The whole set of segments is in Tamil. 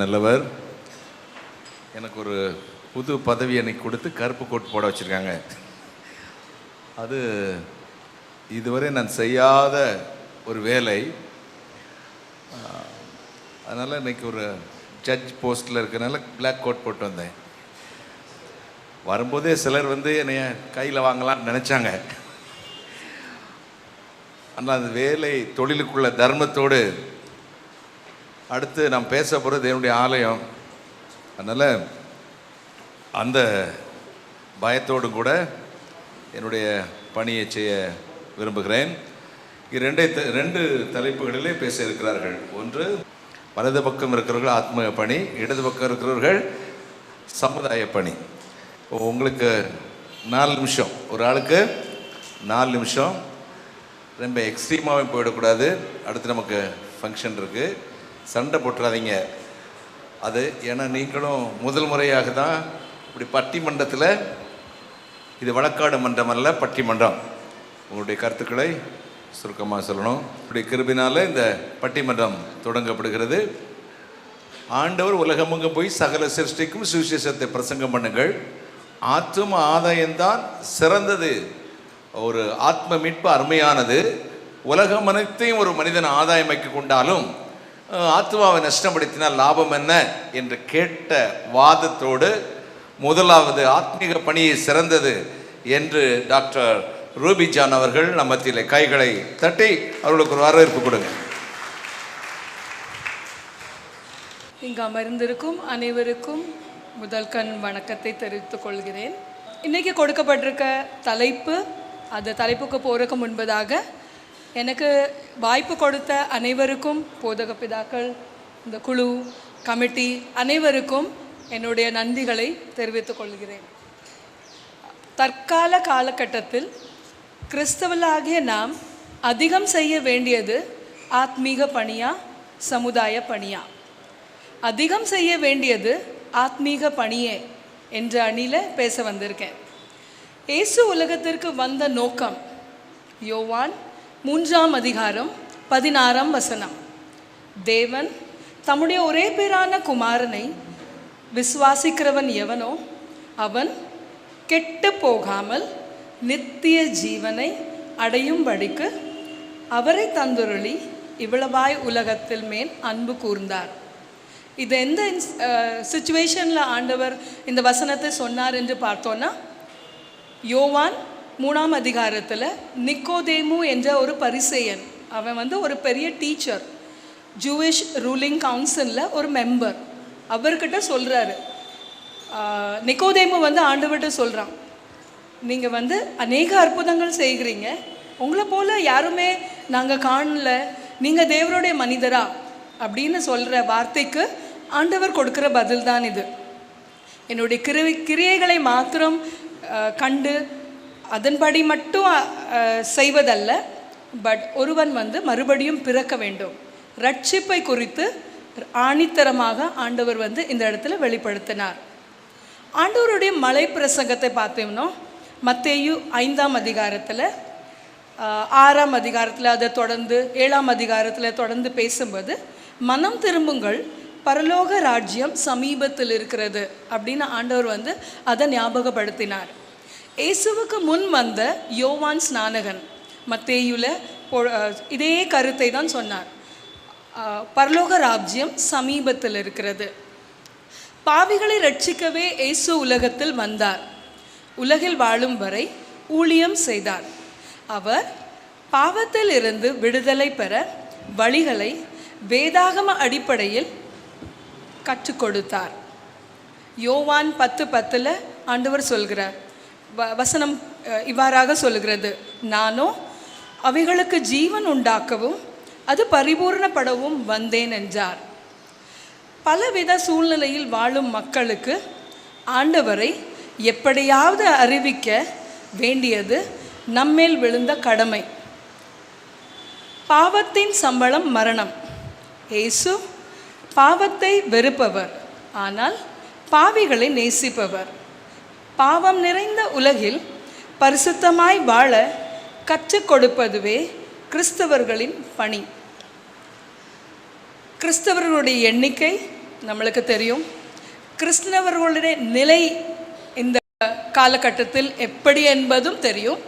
நல்லவர். எனக்கு ஒரு புது பதவி எனக்கு கொடுத்து கருப்பு கோட் போட வச்சுருக்காங்க. அது இதுவரை நான் செய்யாத ஒரு வேலை. அதனால் இன்றைக்கி ஒரு ஜட்ஜ் போஸ்ட்டில் இருக்கிறனால பிளாக் கோட் போட்டு வந்தேன். வரும்போதே சிலர் என்னைய கையில் வாங்கலாம்னு நினச்சாங்க. ஆனால் அந்த வேலை தொழிலுக்குள்ள தர்மத்தோடு அடுத்து நாம் பேச போகிறது என்னுடைய ஆலயம். அதனால் அந்த பயத்தோடு கூட என்னுடைய பணியை செய்ய விரும்புகிறேன். ரெண்டு தலைப்புகளிலே பேச இருக்கிறார்கள். ஒன்று, வலது பக்கம் இருக்கிறவர்கள் ஆத்ம பணி, இடது பக்கம் இருக்கிறவர்கள் சமுதாய பணி. உங்களுக்கு 4 நிமிஷம், ஒரு ஆளுக்கு 4 நிமிஷம். ரொம்ப எக்ஸ்ட்ரீமாகவும் போயிடக்கூடாது. அடுத்து நமக்கு ஃபங்க்ஷன் இருக்குது. சண்டை போட்டுறாதீங்க. அது ஏன்னா நீங்களும் முதல் முறையாக தான் இப்படி பட்டிமன்றத்தில், இது வழக்காடு மன்றம் அல்ல, பட்டிமன்றம். உங்களுடைய கருத்துக்களை சுருக்கமாக சொல்லணும். இப்படி கிருபினால இந்த பட்டிமன்றம் தொடங்கப்படுகிறது. ஆண்டவர் உலகமெங்கும் போய் சகல சிருஷ்டிக்கும் சுவிசேஷத்தை பிரசங்கம் பண்ணுங்கள், ஆத்ம ஆதாயம்தான் சிறந்தது. ஒரு ஆத்ம மீட்பு அருமையானது. உலகம் அனைத்தையும் ஒரு மனிதன் ஆதாயமாக்கி கொண்டாலும் ஆத்மாவை நஷ்டப்படுத்தினால் லாபம் என்ன என்று கேட்ட வாதத்தோடு முதலாவது ஆத்மீக பணியை சிறந்தது என்று டாக்டர் ரூபி ஜான் அவர்கள் நம் மத்தியிலே கைகளை தட்டி அவர்களுக்கு ஒரு வரவேற்பு கொடுங்க. இங்கு அமர்ந்திருக்கும் அனைவருக்கும் முதல் கண் வணக்கத்தை தெரிவித்துக் கொள்கிறேன். இன்றைக்கி கொடுக்கப்பட்டிருக்க தலைப்பு, அந்த தலைப்புக்கு போகிறதுக்கு முன்பதாக எனக்கு வாய்ப்பு கொடுத்த அனைவருக்கும், போதக பிதாக்கள், இந்த குழு கமிட்டி அனைவருக்கும் என்னுடைய நன்றிகளை தெரிவித்துக் கொள்கிறேன். தற்கால காலகட்டத்தில் கிறிஸ்தவர்களாகிய நாம் அதிகம் செய்ய வேண்டியது ஆத்மீக பணியா, சமுதாய பணியா? அதிகம் செய்ய வேண்டியது ஆத்மீக பணியே என்ற அணியில் பேச வந்திருக்கேன். இயேசு உலகத்திற்கு வந்த நோக்கம் யோவான் 3ஆம் அதிகாரம் 16ஆம் வசனம். தேவன் தம்முடைய ஒரே பேரான குமாரனை விசுவாசிக்கிறவன் எவனோ அவன் கெட்டு போகாமல் நித்திய ஜீவனை அடையும்படிக்கு அவரை தந்துருளி இவ்வளவாய் உலகத்தில் மேல் அன்பு கூர்ந்தார். இது எந்த சிச்சுவேஷனில் ஆண்டவர் இந்த வசனத்தை சொன்னார் என்று பார்த்தோன்னா, யோவான் 3ஆம் அதிகாரத்தில் நிக்கோதேமு என்ற ஒரு பரிசேயன், அவன் ஒரு பெரிய டீச்சர், ஜூவிஷ் ரூலிங் கவுன்சிலில் ஒரு மெம்பர். அவர்கிட்ட சொல்கிறாரு, நிக்கோதேமு ஆண்டவர்கிட்ட சொல்கிறான், நீங்கள் அநேக அற்புதங்கள் செய்கிறீங்க, உங்களை போல் யாருமே நாங்கள் காணல, நீங்கள் தேவருடைய மனிதரா அப்படின்னு சொல்கிற வார்த்தைக்கு ஆண்டவர் கொடுக்குற பதில் தான் இது. என்னுடைய கிரியைகளை மாத்திரம் கண்டு அதன்படி மட்டும் செய்வதல்ல, பட் ஒருவன் மறுபடியும் பிறக்க வேண்டும். ரட்சிப்பை குறித்து ஆணித்தரமாக ஆண்டவர் இந்த இடத்துல வெளிப்படுத்தினார். ஆண்டவருடைய மலை பிரசங்கத்தை பார்த்தோம்னா, மத்தேயு 5ஆம் அதிகாரத்தில், 6ஆம் அதிகாரத்தில், அதை தொடர்ந்து 7ஆம் அதிகாரத்தில் தொடர்ந்து பேசும்போது, மனம் திரும்புங்கள், பரலோக ராஜ்யம் சமீபத்தில் இருக்கிறது அப்படின்னு ஆண்டவர் அதை ஞாபகப்படுத்தினார். இயேசுவுக்கு முன் வந்த யோவான் ஸ்நானகன் மத்தேயுல இதே கருத்தை தான் சொன்னார். பரலோக ராஜ்யம் சமீபத்தில் இருக்கிறது. பாவிகளை ரட்சிக்கவே இயேசு உலகத்தில் வந்தார். உலகில் வாழும் வரை ஊழியம் செய்தார். அவர் பாவத்தில் இருந்து விடுதலை பெற வழிகளை வேதாகம அடிப்படையில் கற்றுக் கொடுத்தார். யோவான் 10:10 ஆண்டவர் சொல்கிறார், வசனம் இவ்வாறாக சொல்கிறது, நானோ அவைகளுக்கு ஜீவன் உண்டாக்கவும் அது பரிபூர்ணப்படவும் வந்தேன் என்றார். பலவித சூழ்நிலையில் வாழும் மக்களுக்கு ஆண்டவரை எப்படியாவது அறிவிக்க வேண்டியது நம்மேல் விழுந்த கடமை. பாவத்தின் சம்பளம் மரணம். இயேசு பாவத்தை வெறுப்பவர், ஆனால் பாவிகளை நேசிப்பவர். பாவம் நிறைந்த உலகில் பரிசுத்தமாய் வாழ கற்றுக் கொடுப்பதுவே கிறிஸ்தவர்களின் பணி. கிறிஸ்தவர்களுடைய எண்ணிக்கை நம்மளுக்கு தெரியும். கிறிஸ்தவர்களுடைய நிலை இந்த காலகட்டத்தில் எப்படி என்பதும் தெரியும்.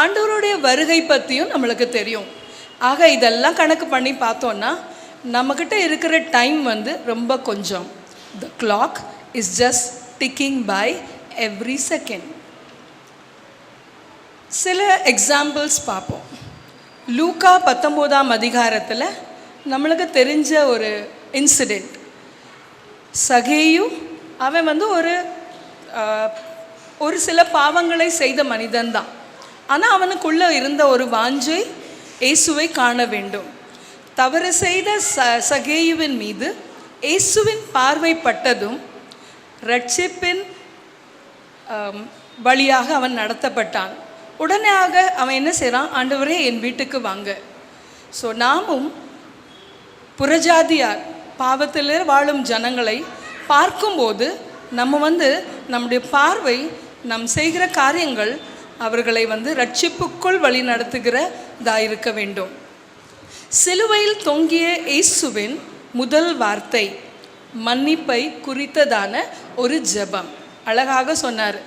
ஆண்டவருடைய வருகை பற்றியும் நம்மளுக்கு தெரியும். ஆக இதெல்லாம் கணக்கு பண்ணி பார்த்தோன்னா நம்மக்கிட்ட இருக்கிற டைம் வந்து ரொம்ப கொஞ்சம். The clock is just ticking by every second. சில எக்ஸாம்பிள்ஸ் பார்ப்போம். லூக்கா 19ஆம் அதிகாரத்தில் நம்மளுக்கு தெரிஞ்ச ஒரு இன்சிடெண்ட். சகேயு அவன் வந்து ஒரு சில பாவங்களை செய்த மனிதன்தான். ஆனால் அவனுக்குள்ளே இருந்த ஒரு வாஞ்சை இயேசுவை காண வேண்டும். தவறு செய்த சகேயுவின் மீது இயேசுவின் பார்வைப்பட்டதும் ரட்சிப்பின் வழியாக அவன் நடத்தப்பட்டான். உடனேயாக அவன் என்ன செய்கிறான்? ஆண்டவரே என் வீட்டுக்கு வாங்க. ஸோ நாமும் புறஜாதியார் பாவத்தில் வாழும் ஜனங்களை பார்க்கும்போது நம்ம வந்து நம்முடைய பார்வை நம் செய்கிற காரியங்கள் அவர்களை வந்து ரட்சிப்புக்குள் வழி நடத்துகிறதா இருக்க வேண்டும். சிலுவையில் தொங்கிய இயேசுவின் முதல் வார்த்தை மன்னிப்பை குறித்ததான ஒரு ஜெபம். அழகாக சொன்னார்.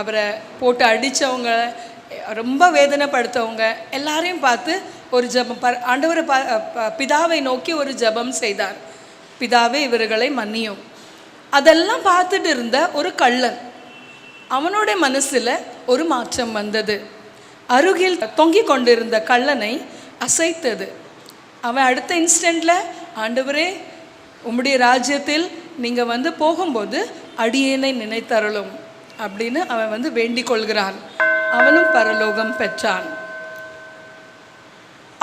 அவரை போட்டு அடித்தவங்க, ரொம்ப வேதனைப்படுத்தவங்க எல்லாரையும் பார்த்து ஒரு ஜெபம், ஆண்டவரை பிதாவை நோக்கி ஒரு ஜெபம் செய்தார். பிதாவே இவர்களை மன்னியும். அதெல்லாம் பார்த்துட்டு இருந்த ஒரு கள்ளன், அவனுடைய மனசில் ஒரு மாற்றம் வந்தது. அருகில் தொங்கிக் கொண்டிருந்த கள்ளனை அசைத்தது. அவன் அடுத்த இன்ஸ்டன்ட்ல, ஆண்டவரே உம்முடைய ராஜ்யத்தில் நீங்கள் வந்து போகும்போது அடியேனை நினைத்தருளும் அப்படின்னு அவன் வந்து வேண்டிக் கொள்கிறான். அவனும் பரலோகம் பெற்றான்.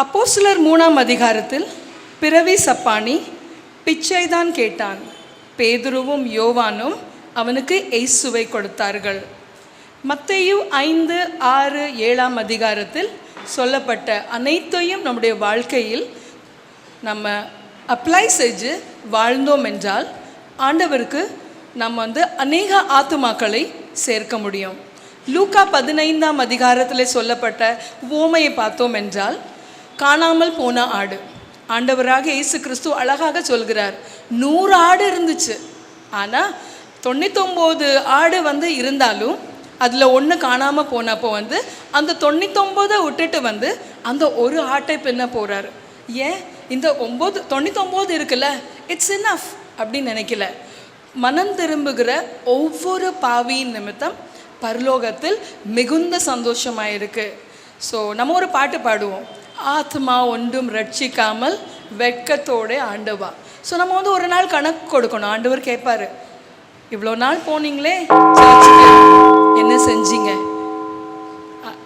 அப்போஸ்தலர் 3ஆம் அதிகாரத்தில் பிறவி சப்பானி பிச்சைதான் கேட்டான். பேதுருவும் யோவானும் அவனுக்கு இயேசுவை கொடுத்தார்கள். மத்தேயு 5, 6, 7ஆம் அதிகாரத்தில் சொல்லப்பட்ட அனைத்தையும் நம்முடைய வாழ்க்கையில் நம்ம அப்ளை செஞ்சு வாழ்ந்தோம் என்றால் ஆண்டவருக்கு நம்ம வந்து அநேக ஆத்துமாக்களை சேர்க்க முடியும். லூக்கா 15ஆம் அதிகாரத்தில் சொல்லப்பட்ட உவமையை பார்த்தோம் என்றால், காணாமல் போன ஆடு. ஆண்டவராக இயேசு கிறிஸ்து அழகாக சொல்கிறார், 100 ஆடு இருந்துச்சு, ஆனால் 99 ஆடு வந்து இருந்தாலும் அதில் ஒன்று காணாமல் போனப்போ வந்து அந்த 99 விட்டுட்டு வந்து அந்த ஒரு ஆட்டை பின்ன போகிறார். ஏன்? இந்த 99 இருக்குல்ல, இட்ஸ் இனஃப் அப்படின்னு நினைக்கல. மனம் திரும்புகிற ஒவ்வொரு பாவியின் நிமித்தம் பரலோகத்தில் மிகுந்த சந்தோஷமாக இருக்குது. ஸோ நம்ம ஒரு பாட்டு பாடுவோம், ஆத்மா ஒன்றும் ரட்சிக்காமல் வெட்கத்தோடு ஆண்டவா. ஸோ நம்ம வந்து ஒரு நாள் கணக்கு கொடுக்கணும். ஆண்டவர் கேட்பார், இவ்வளோ நாள் போனீங்களே சர்ச்சுக்கு, என்ன செஞ்சீங்க?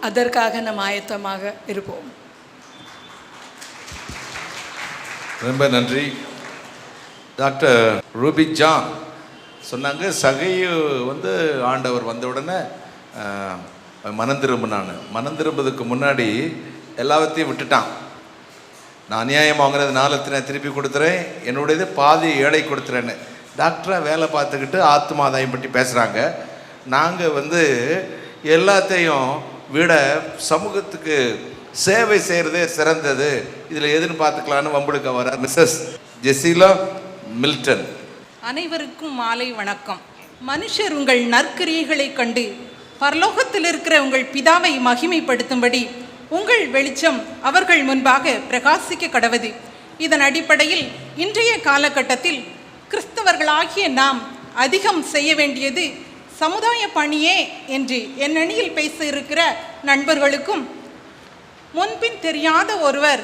அதற்காக நம்ம ஆயத்தமாக இருப்போம். ரொம்ப நன்றி. டாக்டர் ரூபி ஜான் சொன்னாங்க, சகையு வந்து ஆண்டவர் வந்த உடனே மனம் திரும்பினான்னு. மனம் திரும்புறதுக்கு முன்னாடி எல்லாத்தையும் விட்டுட்டான். நான் அநியாயம் வாங்கினது 4 திருப்பி கொடுத்துறேன், என்னுடையது பாதி ஏழை கொடுத்துறேன்னு. டாக்டராக வேலை பார்த்துக்கிட்டு ஆத்மாதாயம் பற்றி பேசுகிறாங்க. நாங்கள் வந்து எல்லாத்தையும் விட சமூகத்துக்கு சேவை செய்கிறதே சிறந்தது, இதில் எதுன்னு பார்த்துக்கலான்னு வம்புடுக்க வர மிஸ்ஸஸ் ஜெசிலா மில்டன். அனைவருக்கும் மாலை வணக்கம். மனுஷர் உங்கள் நற்கிரியைகளை கண்டு பரலோகத்தில் இருக்கிற உங்கள் பிதாவை மகிமைப்படுத்தும்படி உங்கள் வெளிச்சம் அவர்கள் முன்பாக பிரகாசிக்க கடவது. இதன் அடிப்படையில் இன்றைய காலகட்டத்தில் கிறிஸ்தவர்களாகிய நாம் அதிகம் செய்ய வேண்டியது சமுதாய பணியே என்று என் அணியில் பேச இருக்கிற நண்பர்களுக்கும், முன்பின் தெரியாத ஒருவர்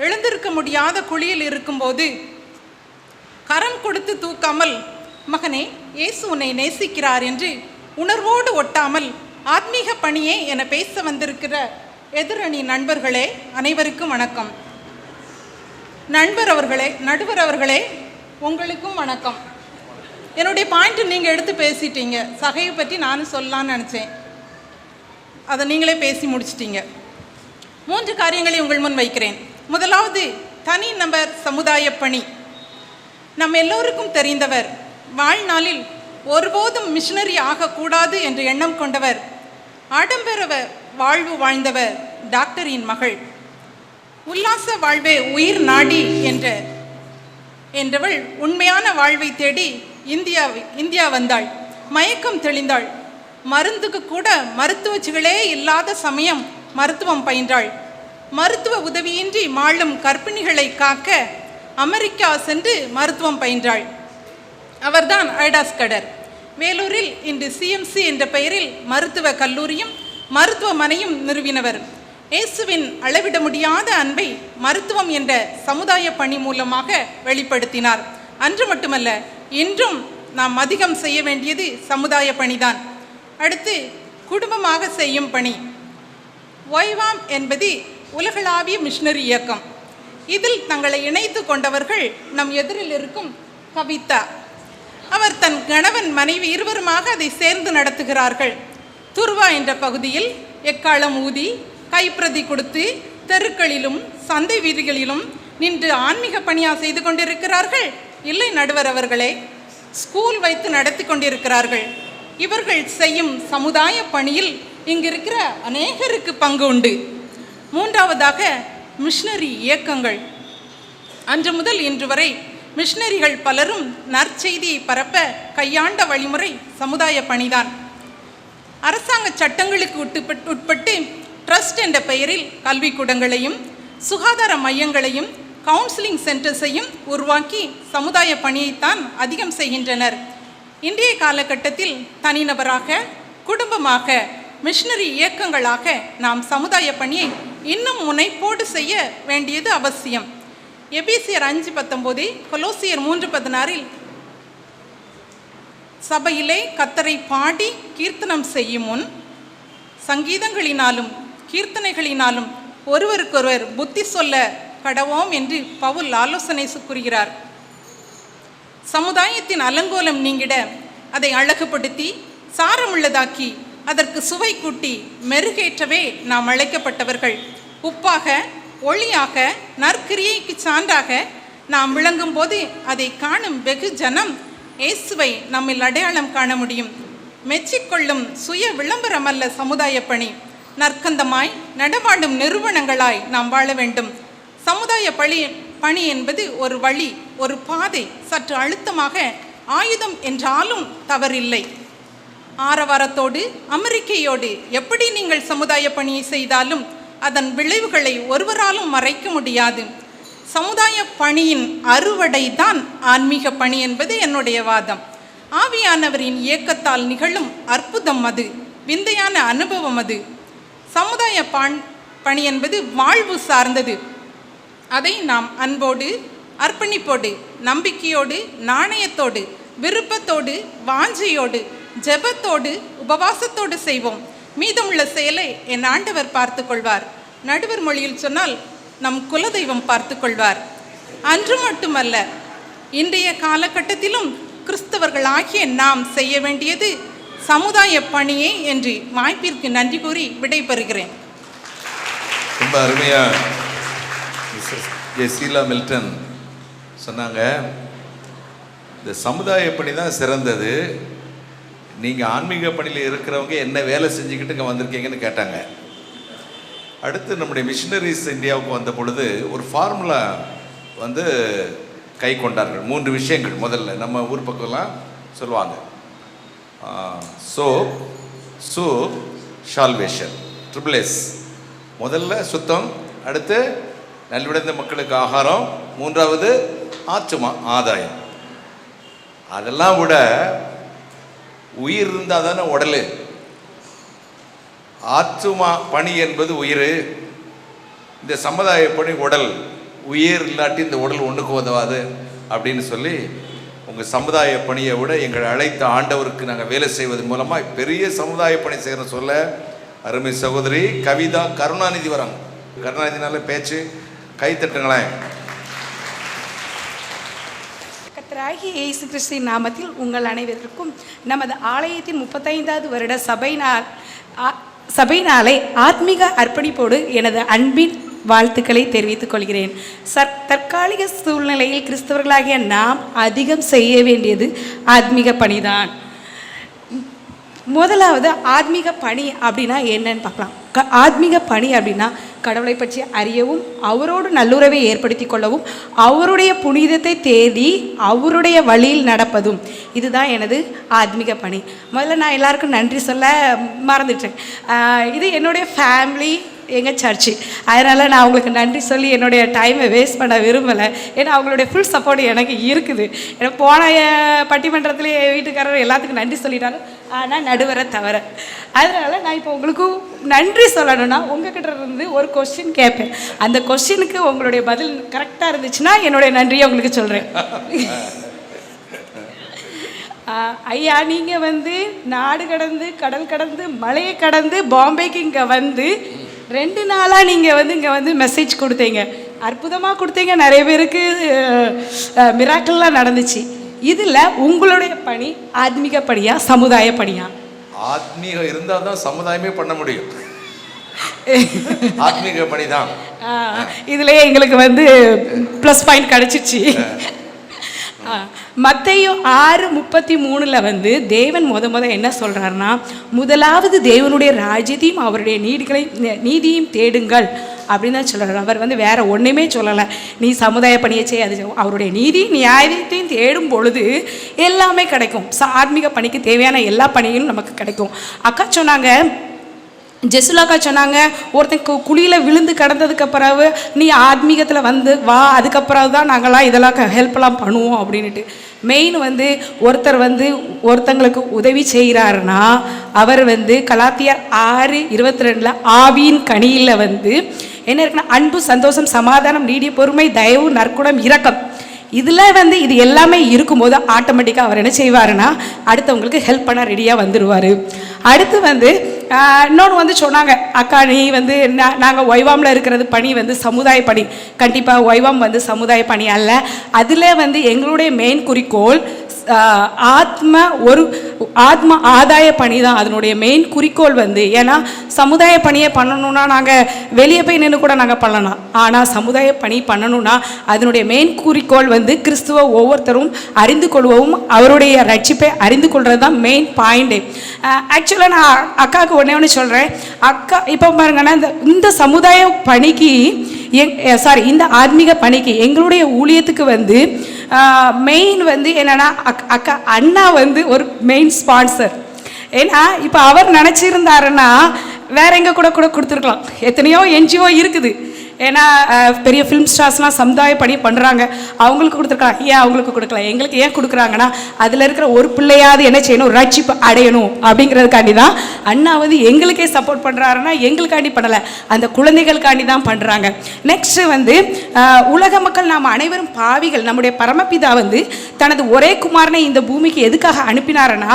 எழுந்திருக்க முடியாத குழியில் இருக்கும்போது கரம் கொடுத்து தூக்காமல், மகனே இயேசு உன்னை நேசிக்கிறார் என்று உணர்வோடு ஒட்டாமல் ஆத்மீக பணியே என பேச வந்திருக்கிற எதிரணி நண்பர்களே, அனைவருக்கும் வணக்கம். நடுவர் அவர்களே உங்களுக்கும் வணக்கம். என்னுடைய பாயிண்ட் நீங்கள் எடுத்து பேசிட்டீங்க. சகையை பற்றி நானும் சொல்லலான்னு நினச்சேன், அதை நீங்களே பேசி முடிச்சிட்டீங்க. 3 காரியங்களை உங்கள் முன் வைக்கிறேன். முதலாவது, தனி நபர் சமுதாய பணி. நம்ம எல்லோருக்கும் தெரிந்தவர், வாழ்நாளில் ஒருபோதும் மிஷனரி ஆகக்கூடாது என்ற எண்ணம் கொண்டவர், ஆடம்பர வாழ்வு வாழ்ந்தவர், டாக்டரின் மகள். உல்லாச வாழ்வே உயிர் நாடி என்ற என்றவள் உண்மையான வாழ்வை தேடி இந்தியா வந்தாள். மயக்கம் தெளிந்தாள். மருந்துக்கு கூட மருத்துவச்சிகளே இல்லாத சமயம் மருத்துவம் பயின்றாள். மருத்துவ உதவியின்றி மாளும் கர்ப்பிணிகளை காக்க அமெரிக்கா சென்று மருத்துவம் பயின்றாள். அவர்தான் ஐடாஸ்கடர். வேலூரில் இன்று சிஎம்சி என்ற பெயரில் மருத்துவ கல்லூரியும் மருத்துவமனையும் நிறுவினவர். இயேசுவின் அளவிட முடியாத அன்பை மருத்துவம் என்ற சமுதாய பணி மூலமாக வெளிப்படுத்தினார். அன்று மட்டுமல்ல, இன்றும் நாம் அதிகம் செய்ய வேண்டியது சமுதாய பணிதான். அடுத்து குடும்பமாக செய்யும் பணி. ஒய்வாம் என்பது உலகளாவிய மிஷனரி இயக்கம். இதில் தங்களை இணைத்து கொண்டவர்கள் நம் எதிரில் இருக்கும் கவிதா. அவர் தன் கணவன் மனைவி இருவருமாக அதை சேர்ந்து நடத்துகிறார்கள். துருவா என்ற பகுதியில் எக்காலம் ஊதி கைப்பிரதி கொடுத்து தெருக்களிலும் சந்தை வீதிகளிலும் நின்று ஆன்மீக பணியா செய்து கொண்டிருக்கிறார்கள். இல்லை நடுவர் அவர்களே, ஸ்கூல் வைத்து நடத்தி கொண்டிருக்கிறார்கள். இவர்கள் செய்யும் சமுதாய பணியில் இங்கிருக்கிற அநேகருக்கு பங்கு உண்டு. மூன்றாவதாக மிஷனரி இயக்கங்கள். அன்று முதல் இன்று வரை மிஷனரிகள் பலரும் நற்செய்தியை பரப்ப கையாண்ட வழிமுறை சமுதாய பணிதான். அரசாங்க சட்டங்களுக்கு உட்பட்டு ட்ரஸ்ட் என்ற பெயரில் கல்விக்கூடங்களையும் சுகாதார மையங்களையும் கவுன்சிலிங் சென்டர்ஸையும் உருவாக்கி சமுதாய பணியைத்தான் அதிகம் செய்கின்றனர். இன்றைய காலகட்டத்தில் தனிநபராக, குடும்பமாக, மிஷனரி இயக்கங்களாக நாம் சமுதாய பணியை இன்னும் முனைப்போடு செய்ய வேண்டியது அவசியம். எபேசியர் 5:19, கொலோசியர் 3:16 சபையிலே கர்த்தரை பாடி கீர்த்தனம் செய்யும் முன் சங்கீதங்களினாலும் கீர்த்தனைகளினாலும் ஒருவருக்கொருவர் புத்தி சொல்ல கடவோம் என்று பவுல் ஆலோசனை கூறுகிறார். சமுதாயத்தின் அலங்கோலம் நீங்கிட அதை அழகுபடுத்தி சாரமுள்ளதாக்கி அதற்கு சுவை கூட்டி மெருகேற்றவே நாம் அழைக்கப்பட்டவர்கள். உப்பாக, ஒளியாக, நற்கிரியைக்கு சான்றாக நாம் விளங்கும் போது அதை காணும் வெகு ஜனம் இயேசுவை நம்மில் அடையாளம் காண முடியும். மெச்சிக்கொள்ளும் சுய விளம்பரமல்ல சமுதாய பணி. நற்கந்தமாய் நடமாடும் நிறுவனங்களாய் நாம் வாழ வேண்டும். சமுதாய பணி என்பது ஒரு வழி, ஒரு பாதை. சற்று அழுத்தமாக ஆயுதம் என்றாலும் தவறில்லை. ஆரவாரத்தோடு அமெரிக்கையோடு எப்படி நீங்கள் சமுதாய பணியை செய்தாலும் அதன் விளைவுகளை ஒருவராலும் மறைக்க முடியாது. சமுதாய பணியின் அறுவடை தான் ஆன்மீக பணி என்பது என்னுடைய வாதம். ஆவியானவரின் இயக்கத்தால் நிகழும் அற்புதம் அது, விந்தையான அனுபவம் அது. சமுதாய பணி என்பது வாழ்வு சார்ந்தது. அதை நாம் அன்போடு, அர்ப்பணிப்போடு, நம்பிக்கையோடு, நாணயத்தோடு, விருப்பத்தோடு, வாஞ்சையோடு, ஜெபத்தோடு, உபவாசத்தோடு செய்வோம். மீதமுள்ள செயலை என் ஆண்டவர் பார்த்து கொள்வார். நடுவர் மொழியில் சொன்னால் நம் குலதெய்வம் பார்த்து கொள்வார். அன்று மட்டுமல்ல, இன்றைய காலகட்டத்திலும் கிறிஸ்தவர்களாகிய நாம் செய்ய வேண்டியது சமுதாய பணியே என்று வாய்ப்பிற்கு நன்றி கூறி விடைபெறுகிறேன். ரொம்ப அருமையா மிஸ்ஸஸ் ஜெசிலா மில்டன் சொன்னாங்க. இந்த சமுதாய பணி தான் சிறந்தது. நீங்கள் ஆன்மீக பணியில் இருக்கிறவங்க என்ன வேலை செஞ்சுக்கிட்டு இங்கே வந்திருக்கீங்கன்னு கேட்டாங்க. அடுத்து நம்முடைய மிஷினரிஸ் இந்தியாவுக்கு வந்த பொழுது ஒரு ஃபார்முலா வந்து கை கொண்டார்கள். 3 விஷயங்கள். முதல்ல நம்ம ஊர் பக்கம்லாம் சொல்லுவாங்க, சோப், சால்வேஷன், ட்ரிபிள்எஸ். முதல்ல சுத்தம், அடுத்து நல்விடைந்த மக்களுக்கு ஆகாரம், 3வது ஆத்துமா ஆதாயம். அதெல்லாம் விட உயிர் இருந்தால் தானே உடல். ஆத்துமா பணி என்பது உயிர், இந்த சமுதாய பணி உடல். உயிர் இல்லாட்டி இந்த உடல் ஒன்றுக்கு உதவாது அப்படின்னு சொல்லி உங்கள் சமுதாய பணியை விட எங்களை அழைத்த ஆண்டவருக்கு நாங்கள் வேலை செய்வதன் மூலமாக பெரிய சமுதாய பணி செய்கிறோம் சொல்ல அருமை சகோதரி கவிதா கருணாநிதி வராங்க. கருணாநிதினால பேச்சு கைத்தட்டுங்களேன். கர்த்தராகிய இயேசு கிறிஸ்துவின் நாமத்தில் உங்கள் அனைவருக்கும் நமது ஆலயத்தின் 35வது வருட சபை நாளை ஆத்மீக அர்ப்பணிப்போடு எனது அன்பின் வாழ்த்துக்களை தெரிவித்துக் கொள்கிறேன். தற்காலிக சூழ்நிலையில் கிறிஸ்தவர்களாகிய நாம் அதிகம் செய்ய வேண்டியது ஆத்மீக பணிதான். முதலாவது ஆத்மீக பணி அப்படின்னா என்னன்னு பார்க்கலாம். ஆத்மீக பணி அப்படின்னா கடவுளை பற்றி அறியவும் அவரோடு நல்லுறவை ஏற்படுத்தி கொள்ளவும் அவருடைய புனிதத்தை தேடி அவருடைய வழியில் நடப்பதும் இதுதான் எனது ஆத்மீக பணி. முதல்ல நான் எல்லாருக்கும் நன்றி சொல்ல மறந்துட்டேன். இது என்னுடைய ஃபேமிலி, எங்கள் சர்ச்சு. அதனால் நான் அவங்களுக்கு நன்றி சொல்லி என்னுடைய டைமை வேஸ்ட் பண்ண விரும்பலை. ஏன்னா அவங்களுடைய ஃபுல் சப்போர்ட் எனக்கு இருக்குது. ஏன்னா போன பட்டிமன்றத்துலேயே என் வீட்டுக்காரர் எல்லாத்துக்கும் நன்றி சொல்லிட்டாலும் ஆனால் நடுவரை தவிர. அதனால் நான் இப்போ உங்களுக்கு நன்றி சொல்லணும்னா உங்ககிட்ட இருந்து ஒரு கொஸ்டின் கேட்பேன். அந்த கொஸ்டினுக்கு உங்களுடைய பதில் கரெக்டாக இருந்துச்சுன்னா என்னுடைய நன்றியை உங்களுக்கு சொல்கிறேன். ஐயா, நீங்கள் வந்து நாடு கடந்து கடல் கடந்து மலையை கடந்து பாம்பேக்கு இங்கே வந்து 2 நாளாக நீங்கள் வந்து இங்கே வந்து மெசேஜ் கொடுத்தீங்க. அற்புதமாக கொடுத்தீங்க. நிறைய பேருக்கு மிராக்கிள்லாம் நடந்துச்சு. இதில் உங்களுடைய பணி ஆத்மீக பணியா சமுதாய பணியா? ஆத்மீகம் இருந்தால் தான் சமுதாயமே பண்ண முடியும். ஆத்மீக பணி தான். இதுலேயே எங்களுக்கு வந்து ப்ளஸ் பாயிண்ட் கிடச்சிச்சு. மத்தேயு 6:33 வந்து தேவன் முத என்ன சொல்கிறாருன்னா, முதலாவது தேவனுடைய ராஜ்யத்தையும் அவருடைய நீதியையும் தேடுங்கள் அப்படின்னு தான் சொல்கிறார். அவர் வந்து வேற ஒன்றுமே சொல்லலை. நீ சமுதாய பணியை செய்ய, அது அவருடைய நீதி நியாயத்தையும் தேடும் பொழுது எல்லாமே கிடைக்கும். ஆத்மீக பணிக்கு தேவையான எல்லா பணிகளும் நமக்கு கிடைக்கும். அக்கா சொன்னாங்க, ஜெசுலாக்கா சொன்னாங்க, ஒருத்தன் குழியில் விழுந்து கிடந்ததுக்கு பிறகு நீ ஆத்மீகத்தில் வந்து வா, அதுக்கப்புறம் தான் நாங்களாம் இதெல்லாம் ஹெல்ப்லாம் பண்ணுவோம் அப்படின்ட்டு. மெயின் வந்து ஒருத்தர் வந்து ஒருத்தங்களுக்கு உதவி செய்கிறாருன்னா அவர் வந்து கலாத்தியர் 6:22 ஆவியின் கனியில் வந்து என்ன இருக்குன்னா, அன்பு, சந்தோஷம், சமாதானம், நீடிய பொறுமை, தயவு, நற்குணம், இரக்கம், இதில் வந்து இது எல்லாமே இருக்கும்போது ஆட்டோமேட்டிக்காக அவர் என்ன செய்வாருன்னா அடுத்தவங்களுக்கு ஹெல்ப் பண்ண ரெடியாக வந்துடுவார். அடுத்து வந்து இன்னொன்று வந்து சொன்னாங்க, அக்கா நீ வந்து நாங்கள் ஒய்வாமில் இருக்கிறது பணி வந்து சமுதாய பணி. கண்டிப்பாக ஒய்வாம் வந்து சமுதாய பணி அல்ல. அதில் வந்து எங்களுடைய மெயின் குறிக்கோள் ஆத்ம ஆதாய பணி தான் அதனுடைய மெயின் குறிக்கோள் வந்து. ஏன்னா சமுதாய பணியை பண்ணணும்னா நாங்கள் வெளியே போய் நின்று கூட நாங்கள் பண்ணலாம். ஆனால் சமுதாய பணி பண்ணணும்னா அதனுடைய மெயின் குறிக்கோள் வந்து கிறிஸ்துவ ஒவ்வொருத்தரும் அறிந்து கொள்வதும் அவருடைய ரட்சிப்பை அறிந்து கொள்வது தான் மெயின் பாயிண்ட்டு. ஆக்சுவலாக நான் அக்காவுக்கு ஒன்று சொல்கிறேன். அக்கா இப்போ பாருங்கன்னா இந்த சமுதாய பணிக்கு இந்த ஆத்மீக பணிக்கு எங்களுடைய ஊழியத்துக்கு வந்து மெயின் வந்து என்னென்னா அக்கா அண்ணா வந்து ஒரு மெயின் ஸ்பான்சர். ஏன்னா இப்போ அவர் நினச்சிருந்தாருன்னா வேற எங்கே கூட கொடுத்துருக்கலாம். எத்தனையோ என்ஜிஓ இருக்குது. ஏன்னா பெரிய ஃபிலிம் ஸ்டார்ஸ்லாம் சமுதாய பணி பண்ணுறாங்க, அவங்களுக்கு கொடுத்துருக்கலாம். ஏன் அவங்களுக்கு கொடுக்கலாம்? எங்களுக்கு ஏன் கொடுக்குறாங்கன்னா அதில் இருக்கிற ஒரு பிள்ளையாவது என்ன செய்யணும், ரட்சிப்பு அடையணும் அப்படிங்கிறதுக்காண்டி தான் அண்ணா வந்து எங்களுக்கே சப்போர்ட் பண்ணுறாருன்னா எங்களுக்காண்டி பண்ணலை, அந்த குழந்தைகளுக்காண்டி தான் பண்ணுறாங்க. நெக்ஸ்ட்டு வந்து உலக மக்கள் நாம் அனைவரும் பாவிகள். நம்முடைய பரமபிதா வந்து தனது ஒரே குமாரனை இந்த பூமிக்கு எதுக்காக அனுப்பினாருன்னா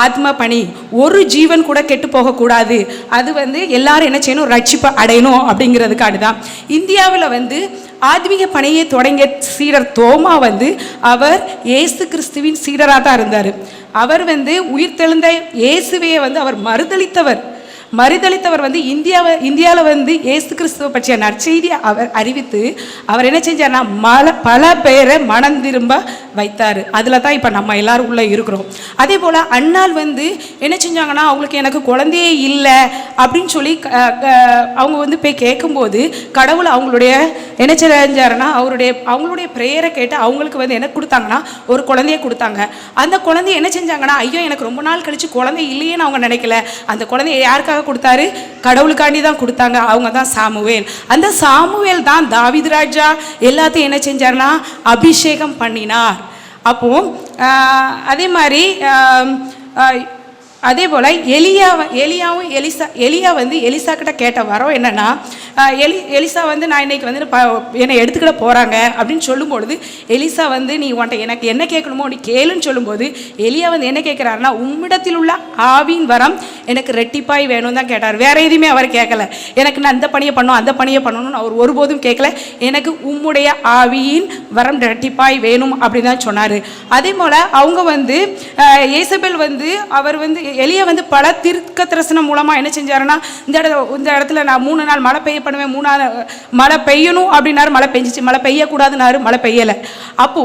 ஆத்ம பணி. ஒரு ஜீவன் கூட கெட்டு போகக்கூடாது, அது வந்து எல்லாரும் என்ன செய்யணும், ரட்சிப்பு அடையணும் அப்படிங்கிறதுக்காண்டி தான். இந்தியாவில் வந்து ஆத்மீக பணியை தொடங்கிய சீடர் தோமா வந்து அவர் இயேசு கிறிஸ்துவின் சீடராக தான் இருந்தார். அவர் வந்து உயிர்த்தெழுந்த இயேசுவையை வந்து அவர் மறுதளித்தவர் வந்து இந்தியாவில் வந்து இயேசு கிறிஸ்துவை பற்றிய நற்செய்தியை அவர் அறிவித்து அவர் என்ன செஞ்சார்னா பல பேரை மனம் திரும்ப வைத்தார். அதில் தான் இப்போ நம்ம எல்லாரும் உள்ளே இருக்கிறோம். அதே போல் அண்ணால் வந்து என்ன செஞ்சாங்கன்னா அவங்களுக்கு எனக்கு குழந்தையே இல்லை அப்படின்னு சொல்லி அவங்க வந்து போய் கேட்கும்போது கடவுள் அவங்களுடைய என்ன செஞ்சாருன்னா அவங்களுடைய ப்ரேயரை கேட்டு அவங்களுக்கு வந்து என்ன கொடுத்தாங்கன்னா ஒரு குழந்தைய கொடுத்தாங்க. அந்த குழந்தைய என்ன செஞ்சாங்கன்னா ஐயோ எனக்கு ரொம்ப நாள் கழிச்சு குழந்தை இல்லையேன்னு அவங்க நினைக்கல. அந்த குழந்தைய யாருக்காக கொடுத்தாரு? கடவுளுக்காண்டி தான் கொடுத்தாங்க. அவங்க தான் சாமுவேல். அந்த சாமுவேல் தான் தாவீது ராஜா எல்லாத்தையும் என்ன செஞ்சார்னா அபிஷேகம் பண்ணினார். அப்போ அதே போல் எலியா வந்து எலிசா கிட்ட கேட்ட வரோம் என்னன்னா, எலிசா வந்து நான் இன்னைக்கு வந்து என்னை எடுத்துக்கிட போகிறாங்க அப்படின்னு சொல்லும்பொழுது எலிசா வந்து நீ உன்ட்ட எனக்கு என்ன கேட்கணுமோ நீ கேளுன்னு சொல்லும்போது எலியா வந்து என்ன கேட்குறாருன்னா உம்மிடத்தில் உள்ள ஆவியின் வரம் எனக்கு ரெட்டிப்பாய் வேணும் தான் கேட்டார். வேற எதுவுமே அவர் கேட்கல. எனக்கு நான் அந்த பணியை பண்ணணும் அந்த பணியை பண்ணணும்னு அவர் ஒருபோதும் கேட்கல. எனக்கு உம்முடைய ஆவியின் வரம் ரெட்டிப்பாய் வேணும் அப்படின்னு தான் சொன்னார். அதே போல் அவங்க வந்து ஏசபேல் வந்து அவர் வந்து எலியா வந்து பல தீர்க்க தரிசனம் மூலமாக என்ன செஞ்சாருன்னா இந்த இடத்துல நான் 3 நாள் மழை பெய்ய பண்ணுவேன், 3 மழை பெய்யணும் அப்படின்னாரு, மழை பெஞ்சிச்சு. மழை பெய்யக்கூடாதுன்னாரு, மழை பெய்யலை. அப்போ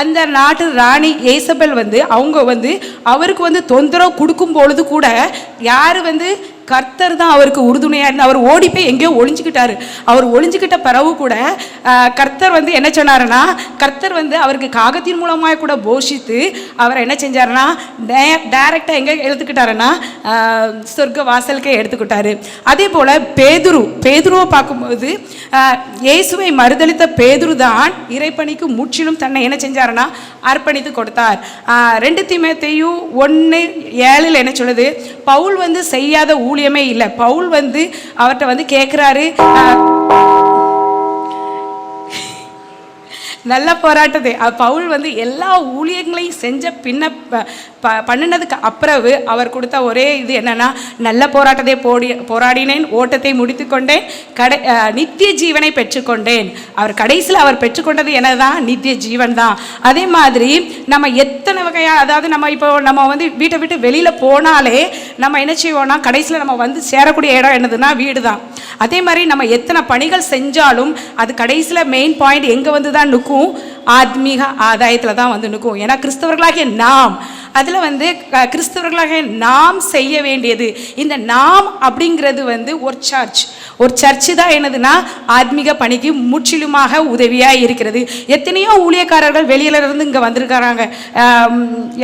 அந்த நாட்டு ராணி ஏசபேல் வந்து அவங்க வந்து அவருக்கு வந்து தொந்தரவு கொடுக்கும் பொழுது கூட யார் வந்து கர்த்தர் தான் அவருக்கு உறுதுணையாக இருந்து அவர் ஓடி போய் எங்கேயோ ஒளிஞ்சுக்கிட்டாரு. அவர் ஒளிஞ்சுக்கிட்ட பிறகு கூட கர்த்தர் வந்து என்ன சொன்னாருன்னா, கர்த்தர் வந்து அவருக்கு காகத்தின் மூலமாக கூட போஷித்து அவரை என்ன செஞ்சாருன்னா டைரெக்டாக எங்கே எடுத்துக்கிட்டாருன்னா சொர்க்க வாசலுக்கே எடுத்துக்கிட்டாரு. அதே போல் பேதுருவை பார்க்கும்போது இயேசுவை மறுதலித்த பேதுரு தான் இறைப்பணிக்கு முற்றிலும் தன்னை என்ன செஞ்சாருன்னா அர்ப்பணித்து கொடுத்தார். 2 தீமோத்தேயு 1:7 என்ன சொல்லுது, பவுல் வந்து செய்யாத ஊழியமே இல்லை. பவுல் வந்து அவர்கிட்ட வந்து கேட்குறாரு, நல்ல போராட்டத்தை பவுல் வந்து எல்லா ஊழியங்களையும் செஞ்ச பின்ன பண்ணினதுக்கு அப்புறவு அவர் கொடுத்த ஒரே இது என்னன்னா, நல்ல போராட்டத்தை போராடினேன், ஓட்டத்தை முடித்து கொண்டேன், நித்திய ஜீவனை பெற்றுக்கொண்டேன். அவர் கடைசியில் அவர் பெற்றுக்கொண்டது என்னதான், நித்திய ஜீவன் தான். அதே மாதிரி நம்ம எத்தனை வகையாக, அதாவது நம்ம வந்து வீட்டை விட்டு வெளியில் போனாலே நம்ம என்ன செய்வோம்னா கடைசியில் நம்ம வந்து சேரக்கூடிய இடம் என்னதுன்னா வீடு தான். அதே மாதிரி நம்ம எத்தனை பணிகள் செஞ்சாலும் அது கடைசியில் மெயின் பாயிண்ட் எங்கே வந்து தான் நிற்கும், ஆத்மீக ஆதாயத்தில் தான் வந்து நிற்கும். ஏன்னா கிறிஸ்தவர்களாகிய நாம் அதில் வந்து கிறிஸ்தவர்களாக நாம் செய்ய வேண்டியது, இந்த நாம் அப்படிங்கிறது வந்து ஒரு சர்ச்சு தான் என்னதுன்னா ஆத்மீக பணிக்கு முற்றிலுமாக உதவியாக இருக்கிறது. எத்தனையோ ஊழியக்காரர்கள் வெளியில இருந்து இங்கே வந்திருக்காங்க.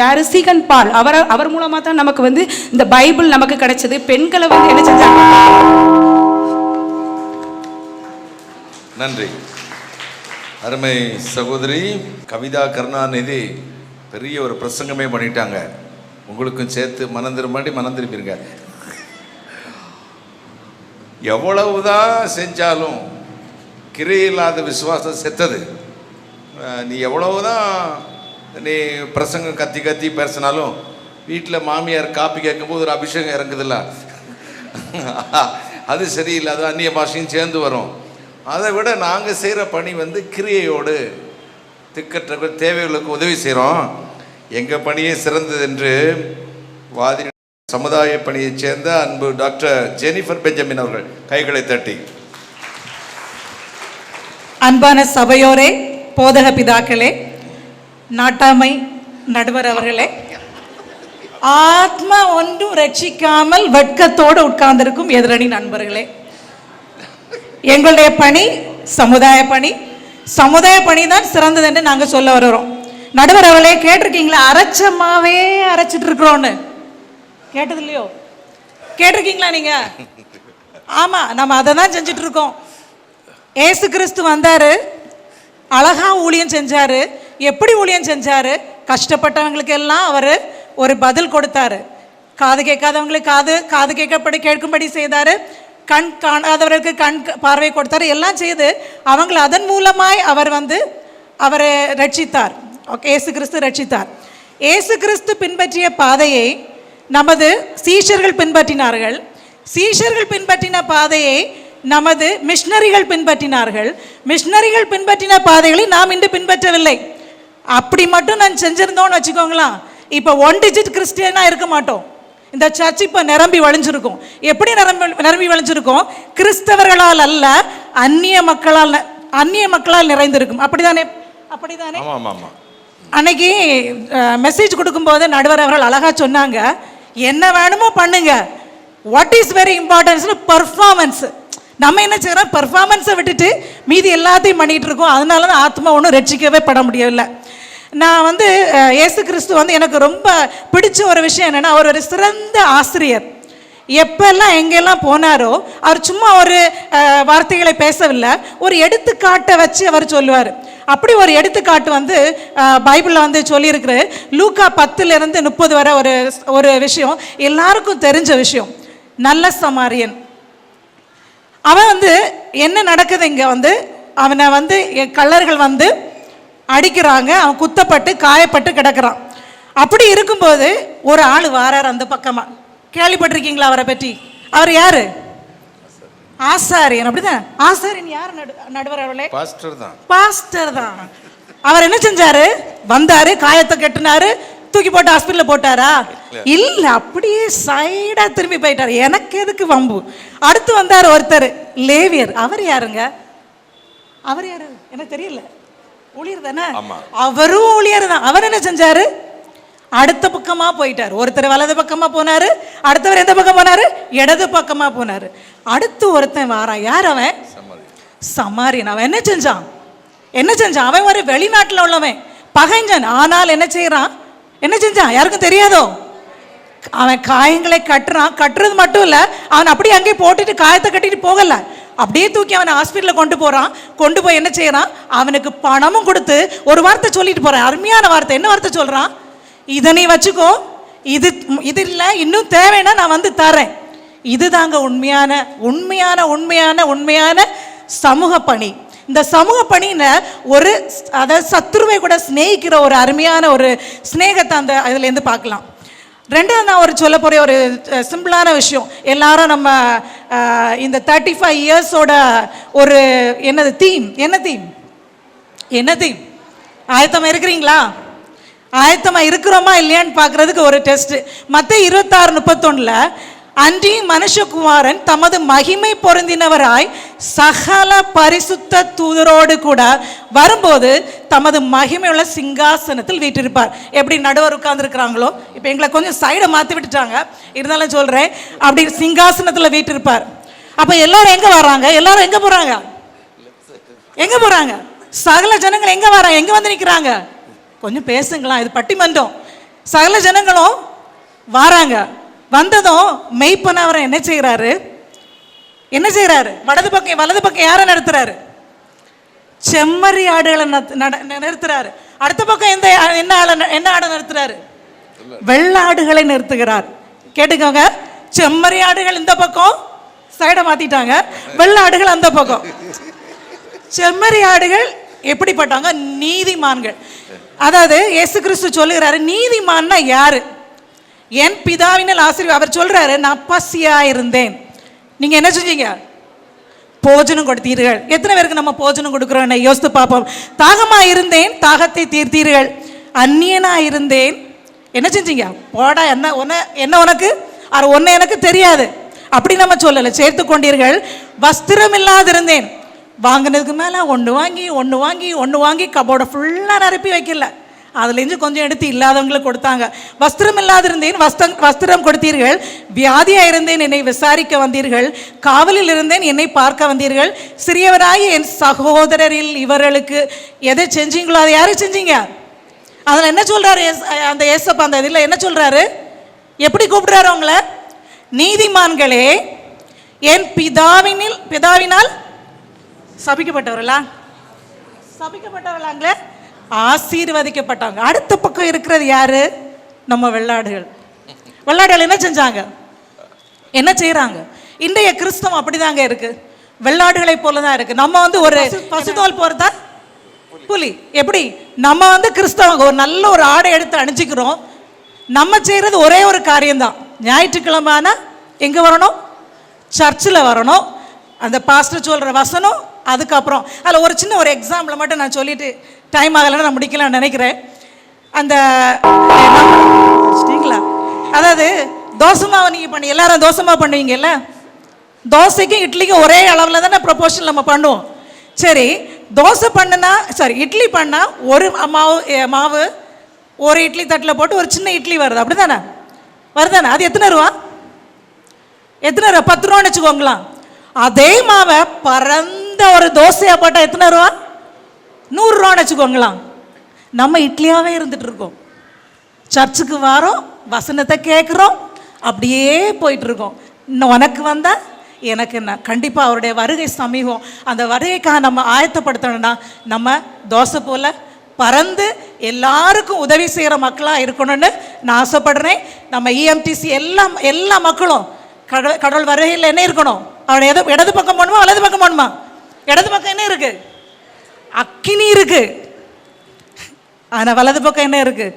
யார், சீகன் பால், அவர் மூலமாக தான் நமக்கு வந்து இந்த பைபிள் நமக்கு கிடைச்சது. பெண்களை வந்து என்ன செஞ்சாங்க. நன்றி. அருமை சகோதரி கவிதா கருணாநிதி பெரிய ஒரு பிரசங்கமே பண்ணிட்டாங்க. உங்களுக்கும் சேர்த்து மனம் திரும்பிருங்க. எவ்வளவுதான் செஞ்சாலும் கிரையில்லாத விசுவாசம் செத்தது. நீ எவ்வளவுதான் நீ பிரசங்கம் கத்தி பேசினாலும் வீட்டில் மாமியார் காப்பி கேட்கும்போது ஒரு அபிஷேகம் இறங்குதில்ல, அது சரியில்லை. அது அந்நிய பாஷையும் சேர்ந்து வரும். அதை விட நாங்கள் செய்கிற பணி வந்து கிரியையோடு திக்கற்ற தேவைகளுக்கு உதவி செய்கிறோம். எங்கள் பணியே சிறந்தது என்று வாதி சமுதாய பணியைச் சேர்ந்த அன்பு டாக்டர் ஜெனிஃபர் பெஞ்சமின் அவர்கள் கைகளை தட்டி. அன்பான சபையோரே, போதக பிதாக்களே, நாட்டாமை நடுவர் அவர்களே, ஆத்மா ஒன்றும் ரட்சிக்காமல் வெட்கத்தோடு உட்கார்ந்திருக்கும் எதிரணி நண்பர்களே, எங்களுடைய பணி சமுதாய பணி தான் சிறந்தது என்று நாங்கள் சொல்ல வருகிறோம். நடுவர் அவர்களே, கேட்டிருக்கீங்களா அரைச்சமாவே அரைச்சிட்டு இருக்கிறோன்னு? கேட்டது இல்லையோ? கேட்டிருக்கீங்களா நீங்க? ஆமா, நம்ம அதை தான் செஞ்சுட்டு இருக்கோம். ஏசு கிறிஸ்து வந்தாரு, அழகா ஊழியம் செஞ்சாரு. எப்படி ஊழியம் செஞ்சாரு? கஷ்டப்பட்டவங்களுக்கு எல்லாம் அவர் ஒரு பதில் கொடுத்தாரு. காது கேட்காதவங்களுக்கு காது கேட்கும்படி செய்தாரு. கண் காணாதவர்களுக்கு கண் பார்வை கொடுத்தாரு. எல்லாம் செய்து அவங்களை அதன் மூலமாய் அவரை ரட்சித்தார். ஏசு கிறிஸ்து ரட்சித்தார். ஏசு கிறிஸ்து பின்பற்றிய பாதையை நமது சீஷர்கள் பின்பற்றினார்கள். சீஷர்கள் பின்பற்றின பாதையை நமது மிஷனரிகள் பின்பற்றினார்கள். மிஷனரிகள் பின்பற்றின பாதைகளை நாம் இன்று பின்பற்றவில்லை. அப்படி மட்டும் நான் செஞ்சிருந்தோம்னு வச்சுக்கோங்களா, இப்போ 1 டிஜிட் கிறிஸ்டியனாக இருக்க மாட்டோம். இந்த சர்ச் இப்போ நிரம்பி வழிஞ்சிருக்கும். எப்படி நிரம்பி வழிஞ்சிருக்கும்? கிறிஸ்தவர்களால் அல்ல, அந்நிய மக்களால் நிறைந்திருக்கும். அப்படிதானே? அன்னைக்கு மெசேஜ் கொடுக்கும்போது நடுவர் அவர்கள் அழகா சொன்னாங்க, என்ன வேணுமோ பண்ணுங்க, what is very importance performance. நம்ம என்ன செய்யறோம்? பர்ஃபார்மன்ஸை விட்டுட்டு மீதி எல்லாத்தையும் பண்ணிட்டு இருக்கோம். அதனால தான் ஆத்மா ஒன்றும் ரட்சிக்கவே பட முடியவில்லை. நான் இயேசு கிறிஸ்து எனக்கு ரொம்ப பிடிச்ச ஒரு விஷயம் என்னென்னா, அவர் ஒரு சிறந்த ஆசிரியர். எப்பெல்லாம் எங்கெல்லாம் போனாரோ அவர் சும்மா ஒரு வார்த்தைகளை பேசவில்லை, ஒரு எடுத்துக்காட்டை வச்சு அவர் சொல்லுவார். அப்படி ஒரு எடுத்துக்காட்டு பைபிளில் சொல்லியிருக்கிற லூக்கா 10-30 வரை ஒரு விஷயம் எல்லாருக்கும் தெரிஞ்ச விஷயம். நல்ல சமாரியன். அவன் என்ன நடக்குது இங்கே, அவனை கள்ளர்கள் அடிக்கிறாங்க. அவன் குத்தப்பட்டு காயப்பட்டு கிடக்கிறான். அப்படி இருக்கும்போது ஒரு ஆள் வாரார் அந்த பக்கமா. கேள்விப்பட்டிருக்கீங்களா அவரை பற்றி? அவர் யாரு? ஆசாரியன். அப்படிதான். ஆசாரியன் யார் நடுவர் அவர்களே? பாஸ்டர் தான். அவர் என்ன செஞ்சாரு? வந்தாரு, காயத்தை கட்டினாரு, தூக்கி போட்டு ஹாஸ்பிட்டல் போட்டாரா? இல்ல, அப்படியே சைடா திரும்பி போயிட்டாரு. எனக்கு எதுக்கு வம்பு? அடுத்து வந்தார் ஒருத்தர் லேவியர். அவர் யாருங்க? அவர் யாரு எனக்கு தெரியல. ஊழியர் தானே? அவரும் ஊழியர் தான். அவர் என்ன செஞ்சாரு? அடுத்த பக்கமாக போயிட்டார். ஒருத்தர் வலது பக்கமாக போனார், அடுத்தவர் எந்த பக்கம் போனார்? இடது பக்கமாக போனார். அடுத்து ஒருத்தன் வாரான். யார் அவன்? சமாரியன். அவன் என்ன செஞ்சான்? அவன் ஒரு வெளிநாட்டில் உள்ளவன், பகைஞ்சன். ஆனால் என்ன செய்யறான்? என்ன செஞ்சான்? யாருக்கும் தெரியாதோ? அவன் காயங்களை கட்டுறது மட்டும் இல்லை, அவன் அப்படியே அங்கேயே போட்டுட்டு காயத்தை கட்டிட்டு போகல, அப்படியே தூக்கி அவனை ஹாஸ்பிட்டலில் கொண்டு போய் என்ன செய்யறான்? அவனுக்கு பணமும் கொடுத்து ஒரு வார்த்தை சொல்லிட்டு போறான். அருமையான வார்த்தை. என்ன வார்த்தை சொல்றான்? இதை நீ வச்சுக்கோ, இது இல்லை, இன்னும் தேவைன்னா நான் வந்து தரேன். இதுதாங்க உண்மையான உண்மையான உண்மையான உண்மையான சமூக பணி. இந்த சமூக பணியில ஒரு அதாவது சத்துருவை கூட சிநேகிக்கிற ஒரு அருமையான ஒரு சிநேகத்தை அந்த இதுலேருந்து பார்க்கலாம். ரெண்டாவது நான் சொல்ல போகிற ஒரு சிம்பிளான விஷயம். எல்லாரும் நம்ம இந்த 35 இயர்ஸோட ஒரு என்ன தீம் ஆயத்தமாக இருக்கிறீங்களா? ஆயத்தமாக இருக்கிறோமா இல்லையான்னு பார்க்குறதுக்கு ஒரு டெஸ்ட். மத்தேயு 26:31 அன்றியும் மனுஷகுமாரன் தமது மகிமை பொருந்தினவராய் சகல பரிசுத்த தூதரோடு கூட வரும்போது தமது மகிமையுள்ள சிங்காசனத்தில் வீற்றிருப்பார். எப்படி நடுவர் உட்கார்ந்துருக்கிறாங்களோ, இப்போ எங்களை கொஞ்சம் சைடை மாற்றி விட்டுட்டாங்க, இருந்தாலும் சொல்கிறேன், அப்படி சிங்காசனத்தில் வீற்றிருப்பார். அப்போ எல்லாரும் எங்கே வர்றாங்க? எல்லாரும் எங்கே போகிறாங்க? சகல ஜனங்கள் எங்கே வராங்க? எங்கே வந்து நிற்கிறாங்க? கொஞ்சம் பேசுங்களா, இது பட்டிமன்றம். சகல ஜனங்களும் வராங்க. வந்ததும் மெய்ப்பனவரை என்ன செய்கிறாரு? வலது பக்கம் யாரை நிறுத்துறாரு? செம்மறி ஆடுகளை நிறுத்துறாரு. அடுத்த பக்கம் என்ன ஆடை நிறுத்துறாரு? வெள்ளை ஆடுகளை நிறுத்துகிறார். கேட்டுக்கோங்க, செம்மறி ஆடுகள் இந்த பக்கம் சைடை மாத்திட்டாங்க, வெள்ளை ஆடுகள் அந்த பக்கம். செம்மறி ஆடுகள் எப்படிப்பட்டவங்க? நீதிமான்கள். அதாவது இயேசு கிறிஸ்து சொல்லுகிறாரு, நீதிமான்னா யாரு? என் பிதாவினால் அவர் சொல்றாரு, நான் பசியா இருந்தேன், நீங்க என்ன செஞ்சீங்க? போஜனம் கொடுத்தீர்கள். எத்தனை பேருக்கு நம்ம போஜனம் கொடுக்குறோம்? யோசித்து பார்ப்போம். தாகமா இருந்தேன், தாகத்தை தீர்த்தீர்கள். அந்நியனா இருந்தேன், என்ன செஞ்சீங்க? போடா, என்ன உனக்கு ஒன்னு எனக்கு தெரியாது, அப்படி நம்ம சொல்லலை. சேர்த்து கொண்டீர்கள். வஸ்திரம் இல்லாதிருந்தேன், வாங்கினதுக்கு மேலே ஒன்று வாங்கி கபோர்டை ஃபுல்லாக நிரப்பி வைக்கல, அதுலேருந்து கொஞ்சம் எடுத்து இல்லாதவங்களுக்கு கொடுத்தாங்க. வஸ்திரம் இல்லாதிருந்தேன், வஸ்திரம் கொடுத்தீர்கள். வியாதியாக இருந்தேன், என்னை விசாரிக்க வந்தீர்கள். காவலில் இருந்தேன், என்னை பார்க்க வந்தீர்கள். சிறியவராகி என் சகோதரரில் இவர்களுக்கு எதை செஞ்சீங்களோ அதை யாரும் செஞ்சீங்க? அதில் என்ன சொல்கிறாரு அந்த ஏசப்பா? அந்த இதில் என்ன சொல்கிறாரு? எப்படி கூப்பிடுறாரு அவங்கள? நீதிமான்களே, என் பிதாவினால் சபிக்கப்பட்டவர்களாங்களே, ஆசீர்வதிக்கப்பட்டவங்க. அடுத்த பக்கம் இருக்கிறது யாரு? நம்ம வெள்ளாடுகள் என்ன செஞ்சாங்க? என்ன செய்யறாங்க? இன்றைய கிறிஸ்தவம் அப்படிதாங்க இருக்கு, வெள்ளாடுகளை போலதான் இருக்கு. நம்ம ஒரு பசுத்தோல் போறதா புலி. எப்படி நம்ம கிறிஸ்தவங்க ஒரு நல்ல ஒரு ஆடை எடுத்து அணிஞ்சிக்கிறோம். நம்ம செய்யறது ஒரே ஒரு காரியம்தான். ஞாயிற்றுக்கிழமைனா எங்க வரணும்? சர்ச்சில் வரணும். அந்த பாஸ்டர் சொல்ற வசனம், அதுக்கப்புறம் அதில் ஒரு சின்ன ஒரு எக்ஸாம்பிளை மட்டும் நான் சொல்லிட்டு டைம் ஆகலைன்னு நான் முடிக்கலாம்னு நினைக்கிறேன். அந்த அதாவது தோசை மாவு நீங்கள் எல்லாரும் தோசை மாவு பண்ணுவீங்கல்ல, தோசைக்கும் இட்லிக்கும் ஒரே அளவில் தானே ப்ரொபோர்ஷன் நம்ம பண்ணுவோம். சரி, இட்லி பண்ணால் ஒரு மாவு ஒரு இட்லி தட்டில் போட்டு ஒரு சின்ன இட்லி வருது, அப்படி தானே வருதானே? அது எத்தனை ரூபா? 10 ரூபான்னு வச்சுக்கோங்களேன். அதே மாவை பரந்த ஒரு தோசையா போட்டால் எத்தனை ரூபா? 100 ரூபான்னு வச்சுக்கோங்களாம். நம்ம இட்லியாவே இருந்துட்டு இருக்கோம், சர்ச்சுக்கு வரோம், வசனத்தை கேட்குறோம், அப்படியே போயிட்டு இருக்கோம். இன்னும் உனக்கு வந்தா எனக்கு என்ன? கண்டிப்பாக அவருடைய வருகை சமீபம். அந்த வருகைக்காக நம்ம ஆயத்தப்படுத்தணும்னா நம்ம தோசை போல பறந்து எல்லாருக்கும் உதவி செய்கிற மக்களாக இருக்கணும்னு நான் ஆசைப்படுறேன். நம்ம EMTC எல்லா மக்களும் கடவுள் வருகையில் என்ன இருக்கணும்? அவருடைய இடது பக்கம் போகணுமா வலது பக்கம் போகணுமா? இடது பக்கம் என்ன இருக்கு? அக்கினி இருக்கு. ஆனால் வலது பக்கம் என்ன இருக்கு?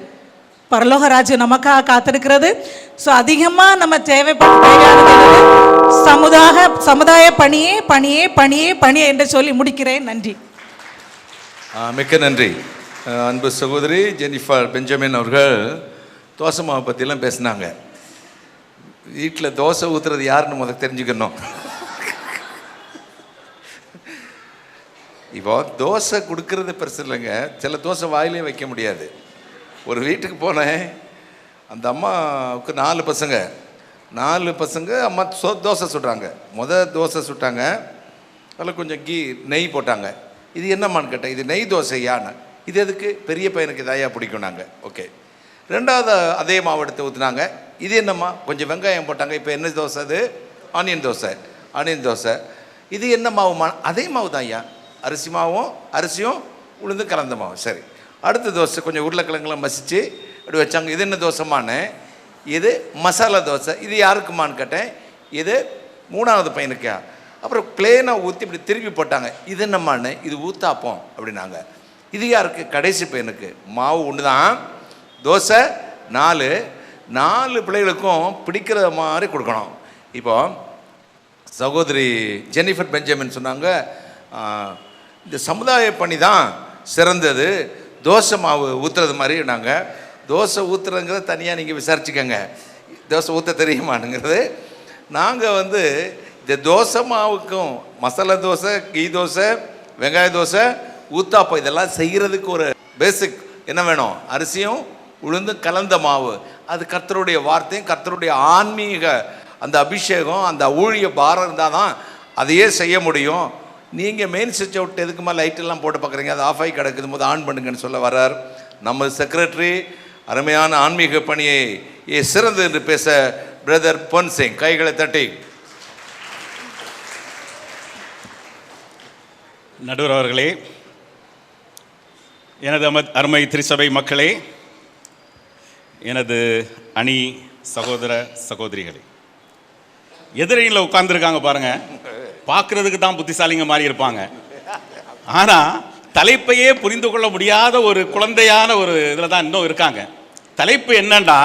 பரலோக ராஜ்யம் நமக்காக காத்திருக்கிறது. ஸோ அதிகமாக நம்ம தேவையானது சமுதாய பணியே என்று சொல்லி முடிக்கிறேன். நன்றி. மிக்க நன்றி. அன்பு சகோதரி ஜெனிஃபர் பெஞ்சமின் அவர்கள் தோசை மாவை பற்றிலாம் பேசினாங்க. வீட்டில் தோசை ஊற்றுறது யாருன்னு முதல்ல தெரிஞ்சுக்கணும். இப்போ தோசை கொடுக்கறது பெருசு இல்லைங்க, சில தோசை வாயிலே வைக்க முடியாது. ஒரு வீட்டுக்கு போனேன், அந்த அம்மாவுக்கு 4 பசங்க. 4 பசங்க. அம்மா தோசை சுடுறாங்க. தோசை சுட்டாங்க, அதில் கொஞ்சம் நெய் போட்டாங்க. இது என்னம்மான்னு கேட்டேன். இது நெய் தோசையான்னு. இது எதுக்கு? பெரிய பையனுக்கு இதாயா பிடிக்கும் நாங்கள். ஓகே. 2வது அதே மாவு எடுத்து ஊற்றுனாங்க. இது என்னம்மா? கொஞ்சம் வெங்காயம் போட்டாங்க. இப்போ என்ன தோசை அது? ஆனியன் தோசை. இது என்ன மாவுமா? அதே மாவு தான் ஐயா, அரிசியும் உளுந்து கலந்த மாவு. சரி. அடுத்த தோசை கொஞ்சம் உருளைக்கிழங்குலாம் மசிச்சு அப்படி வச்சாங்க. இது என்ன தோசைமான்னு? இது மசாலா தோசை. இது யாருக்குமான்னு கேட்டேன். இது 3வது பையனுக்கா? அப்புறம் பிளேனாக ஊற்றி இப்படி திருப்பி போட்டாங்க. இது என்னம்மான்னு? இது ஊத்தாப்பம் அப்படின்னாங்க. இது யாருக்கு? கடைசி பையனுக்கு. மாவு ஒன்று தான், தோசை 4 பிள்ளைகளுக்கும் பிடிக்கிற மாதிரி கொடுக்கணும். இப்போ சகோதரி ஜெனிஃபர் பெஞ்சமின் சொன்னாங்க, இந்த சமுதாய பணி தான் சிறந்தது, தோசை மாவு ஊற்றுறது மாதிரி. நாங்கள் தோசை ஊற்றுறதுங்கிறத தனியாக நீங்கள் விசாரிச்சுக்கோங்க. தோசை ஊற்ற தெரியுமானுங்கிறது. நாங்கள் இந்த தோசை மாவுக்கும் மசாலா தோசை, கீ தோசை, வெங்காய தோசை, ஊத்தாப்பம் இதெல்லாம் செய்கிறதுக்கு ஒரு பேசிக் என்ன வேணும்? அரிசியும் உளுந்தும் கலந்த மாவு. அது கர்த்தருடைய வார்த்தையும் கர்த்தருடைய ஆன்மீக அந்த அபிஷேகம், அந்த ஊழிய பாரம் இருந்தால் தான் அதையே செய்ய முடியும். நீங்கள் மெயின் சுவிட்சை விட்டு எதுக்குமா லைட்டெல்லாம் போட்டு பார்க்குறீங்க? அது ஆஃப் ஆகி கிடக்குது போது ஆன் பண்ணுங்கன்னு சொல்ல வர்றார் நம்ம செக்ரட்டரி. அருமையான ஆன்மீக பணியை சிறந்து என்று பேச பிரதர் பொன்சிங். கைகளை தட்டி. நடுவர் அவர்களே, எனது அருமை திருச்சபை மக்களே, எனது அணி சகோதர சகோதரிகளே, எதிரியில் உட்கார்ந்துருக்காங்க பாருங்க. பார்க்கறதுக்கு தான் புத்திசாலிங்க மாதிரி இருப்பாங்க, ஆனால் தலைப்பையே புரிந்து கொள்ள முடியாத ஒரு குழந்தையான ஒரு இதில் தான் இன்னும் இருக்காங்க. தலைப்பு என்னன்னா,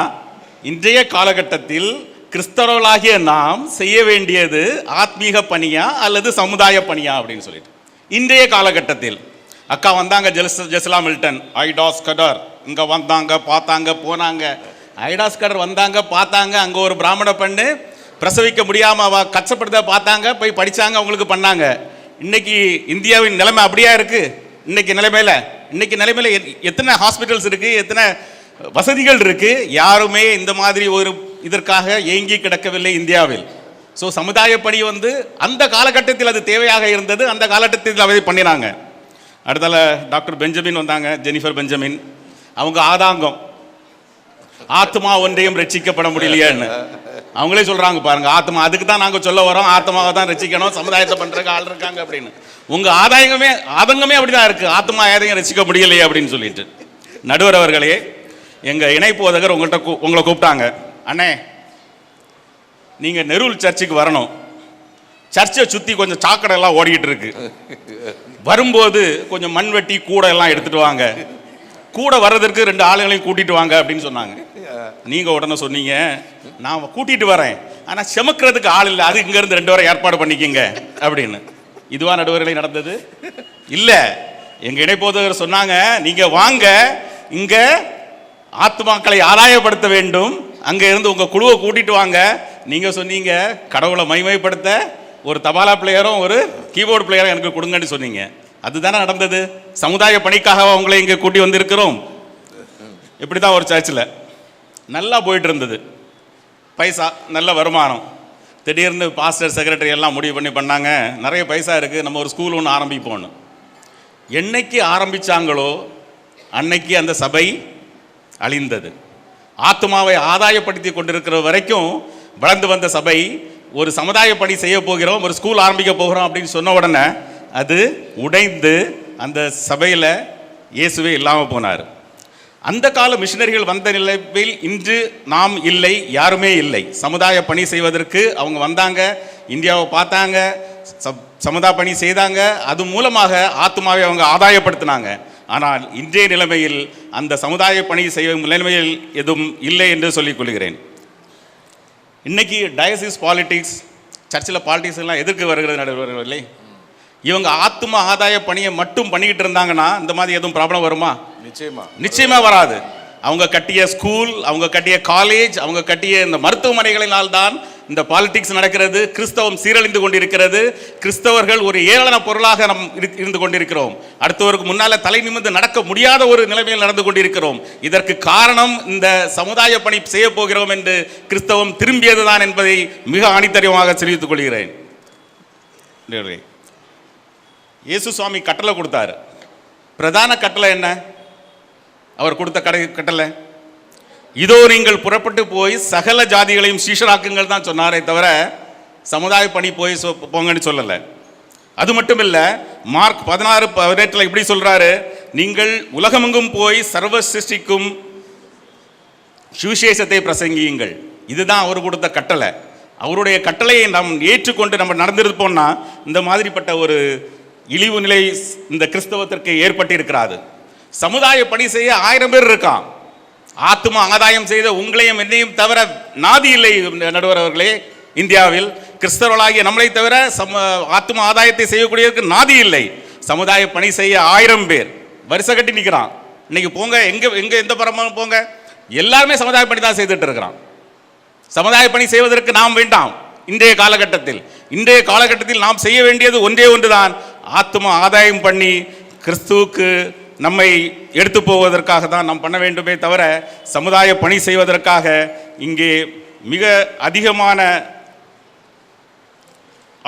இன்றைய காலகட்டத்தில் கிறிஸ்தவர்களாகிய நாம் செய்ய வேண்டியது ஆத்மீக பணியா அல்லது சமுதாய பணியா அப்படின்னு சொல்லிட்டு. இன்றைய காலகட்டத்தில் அக்கா வந்தாங்க, ஜெஸ்லா மில்டன், ஐடாஸ் கடர் இங்கே வந்தாங்க, பார்த்தாங்க, போனாங்க. ஐடாஸ் கடர் வந்தாங்க, பார்த்தாங்க, அங்கே ஒரு பிராமண பெண்ணு பிரசவிக்க முடியாமல் கஷ்டப்படுத்த பார்த்தாங்க, போய் படித்தாங்க, அவங்களுக்கு பண்ணாங்க. இன்னைக்கு இந்தியாவின் நிலைமை அப்படியா இருக்கு? இன்னைக்கு நிலைமையில எத்தனை ஹாஸ்பிட்டல்ஸ் இருக்கு, எத்தனை வசதிகள் இருக்கு? யாருமே இந்த மாதிரி ஒரு இதற்காக ஏங்கி கிடக்கவில்லை இந்தியாவில். ஸோ சமுதாய பணி அந்த காலகட்டத்தில் அது தேவையாக இருந்தது, அந்த காலகட்டத்தில் அதை பண்ணினாங்க. அடுத்தால டாக்டர் பெஞ்சமின் வந்தாங்க, ஜெனிஃபர் பெஞ்சமின். அவங்க ஆதாங்கம், ஆத்மா ஒன்றையும் ரட்சிக்கப்பட முடியலையான்னு அவங்களே சொல்றாங்க பாருங்க. ஆத்மா, அதுக்கு தான் நாங்கள் சொல்ல வரோம், ஆத்மாவை தான் ரசிக்கணும், சமுதாயத்தை பண்றதுக்கு ஆள் இருக்காங்க அப்படின்னு. உங்க ஆதங்கமே அப்படிதான் இருக்கு, ஆத்மா யாரையும் ரசிக்க முடியலையே அப்படின்னு சொல்லிட்டு. நடுவர் அவர்களே, எங்க இணை போதகர் உங்களை கூப்பிட்டாங்க. அண்ணே, நீங்க நெருல் சர்ச்சுக்கு வரணும், சர்ச்சை சுத்தி கொஞ்சம் சாக்கடை எல்லாம் ஓடிக்கிட்டு இருக்கு, வரும்போது கொஞ்சம் மண்வெட்டி கூட எல்லாம் எடுத்துட்டு வாங்க, கூட வர்றதற்கு 2 ஆளுங்களையும் கூட்டிட்டு வாங்க அப்படின்னு சொன்னாங்க. நீங்க உடனே சொன்னீங்க, நான் கூட்டிட்டு வரேன், ஆனா செமக்கிறதுக்கு ஆள் இல்லை, அது இங்க இருந்து 2 வரை ஏற்பாடு பண்ணிக்கங்க அப்படின்னு. இதுவா நடுவர்களை நடந்தது? இல்ல, எங்க இணைப்போதகர் சொன்னாங்க, நீங்க வாங்க, இங்க ஆத்மாக்களை ஆதாயப்படுத்த வேண்டும், அங்க இருந்து உங்க குழுவை கூட்டிட்டு வாங்க. நீங்க சொன்னீங்க, கடவுளை மகிமைப்படுத்த ஒரு தபாலா பிளேயரும் ஒரு கீபோர்டு பிளேயரும் எனக்கு கொடுங்கன்னு சொன்னீங்க. அதுதானே நடந்தது. சமுதாய பணிக்காக உங்களை இங்கே கூட்டி வந்திருக்கிறோம். இப்படி தான் ஒரு சர்ச்சில் நல்லா போயிட்டு இருந்தது, பைசா நல்ல வருமானம். திடீர்னு பாஸ்டர் செக்ரட்டரி எல்லாம் முடிவு பண்ணாங்க, நிறைய பைசா இருக்குது, நம்ம ஒரு ஸ்கூல் ஒன்று ஆரம்பிப்போன்னு. என்னைக்கு ஆரம்பித்தாங்களோ அன்னைக்கு அந்த சபை அழிந்தது. ஆத்மாவை ஆதாயப்படுத்தி கொண்டிருக்கிற வரைக்கும் வளர்ந்து வந்த சபை ஒரு சமுதாய பணி செய்ய போகிறோம், ஒரு ஸ்கூல் ஆரம்பிக்க போகிறோம் அப்படின்னு சொன்ன உடனே அது உடைந்து அந்த சபையில் இயேசுவே இல்லாமல் போனார். அந்த கால மிஷினரிகள் வந்த நிலையில் இன்று நாம் இல்லை, யாருமே இல்லை. சமுதாய பணி செய்வதற்கு அவங்க வந்தாங்க, இந்தியாவை பார்த்தாங்க, சமுதாய பணி செய்தாங்க, அது மூலமாக ஆத்மாவை அவங்க ஆதாயப்படுத்தினாங்க. ஆனால் இன்றைய நிலைமையில் அந்த சமுதாய பணி செய்யும் நிலைமையில் எதுவும் இல்லை என்று சொல்லிக் கொள்கிறேன். இன்னைக்கு டயசிஸ் பாலிட்டிக்ஸ், சர்ச்சில் பாலிட்டிக்ஸ் எல்லாம் எதிர்க்கு வருகிறது நடுவர்களே. இவங்க ஆத்ம ஆதாய பணியை மட்டும் பண்ணிக்கிட்டு இருந்தாங்கன்னா இந்த மாதிரி எதுவும் ப்ராப்ளம் வருமா? நிச்சயமா வராது. அவங்க கட்டிய ஸ்கூல், அவங்க கட்டிய காலேஜ், அவங்க கட்டிய இந்த மருத்துவமனைகளினால் தான் இந்த பாலிடிக்ஸ் நடக்கிறது, கிறிஸ்தவம் சீரழிந்து கொண்டிருக்கிறது, கிறிஸ்தவர்கள் ஒரு ஏளன பொருளாக நாம் இருந்து கொண்டிருக்கிறோம், அடுத்தவருக்கு முன்னால தலை நிமிர்ந்து நடக்க முடியாத ஒரு நிலைமையில் நடந்து கொண்டிருக்கிறோம். இதற்கு காரணம் இந்த சமுதாய பணி செய்ய போகிறோம் என்று கிறிஸ்தவம் திரும்பியதுதான் என்பதை மிக ஆணித்தரமாக தெரிவித்துக் கொள்கிறேன். இயேசு சுவாமி கட்டளை கொடுத்தாரு. பிரதான கட்டளை என்ன? அவர் கொடுத்த கட்டளை, இதோ நீங்கள் புறப்பட்டு போய் சகல ஜாதிகளையும் சீஷராக்குங்கள் தான் சொன்னாரே தவிர சமுதாய பணி போய் போங்கன்னு சொல்லலை. அது மட்டும் இல்லை, மார்க் 16:18 இப்படி சொல்றாரு, நீங்கள் உலகமெங்கும் போய் சர்வ சிருஷ்டிக்கும் சுவிசேஷத்தை பிரசங்கியுங்கள். இதுதான் அவர் கொடுத்த கட்டளை. அவருடைய கட்டளையை நாம் ஏற்றுக்கொண்டு நம்ம நடந்திருப்போம்னா இந்த மாதிரிப்பட்ட ஒரு இழிவு நிலை இந்த கிறிஸ்தவத்திற்கு ஏற்பட்டிருக்கிறாது. சமுதாய பணி செய்ய 1000 பேர் இருக்கான். ஆத்ம ஆதாயம் செய்த உங்களையும் என்னையும் தவிர நாதி இல்லை நடுவர் அவர்களே. இந்தியாவில் கிறிஸ்தவர்களாகிய நம்மளை தவிர ஆத்ம ஆதாயத்தை செய்யக்கூடியதற்கு நாதி இல்லை. சமுதாய பணி செய்ய 1000 பேர் வரிசை கட்டி நிற்கிறான். இன்னைக்கு போங்க, எங்க எந்த பரமாக போங்க, எல்லாருமே சமுதாய பணி தான் செய்துட்டு இருக்கிறான். சமுதாய பணி செய்வதற்கு நாம் வேண்டாம். இன்றைய காலகட்டத்தில் நாம் செய்ய வேண்டியது ஒன்றே ஒன்றுதான், ஆத்ம ஆதாயம் பண்ணி கிறிஸ்துவுக்கு நம்மை எடுத்து போவதற்காக தான் நாம் பண்ண வேண்டுமே தவிர சமுதாய பணி செய்வதற்காக இங்கே மிக அதிகமான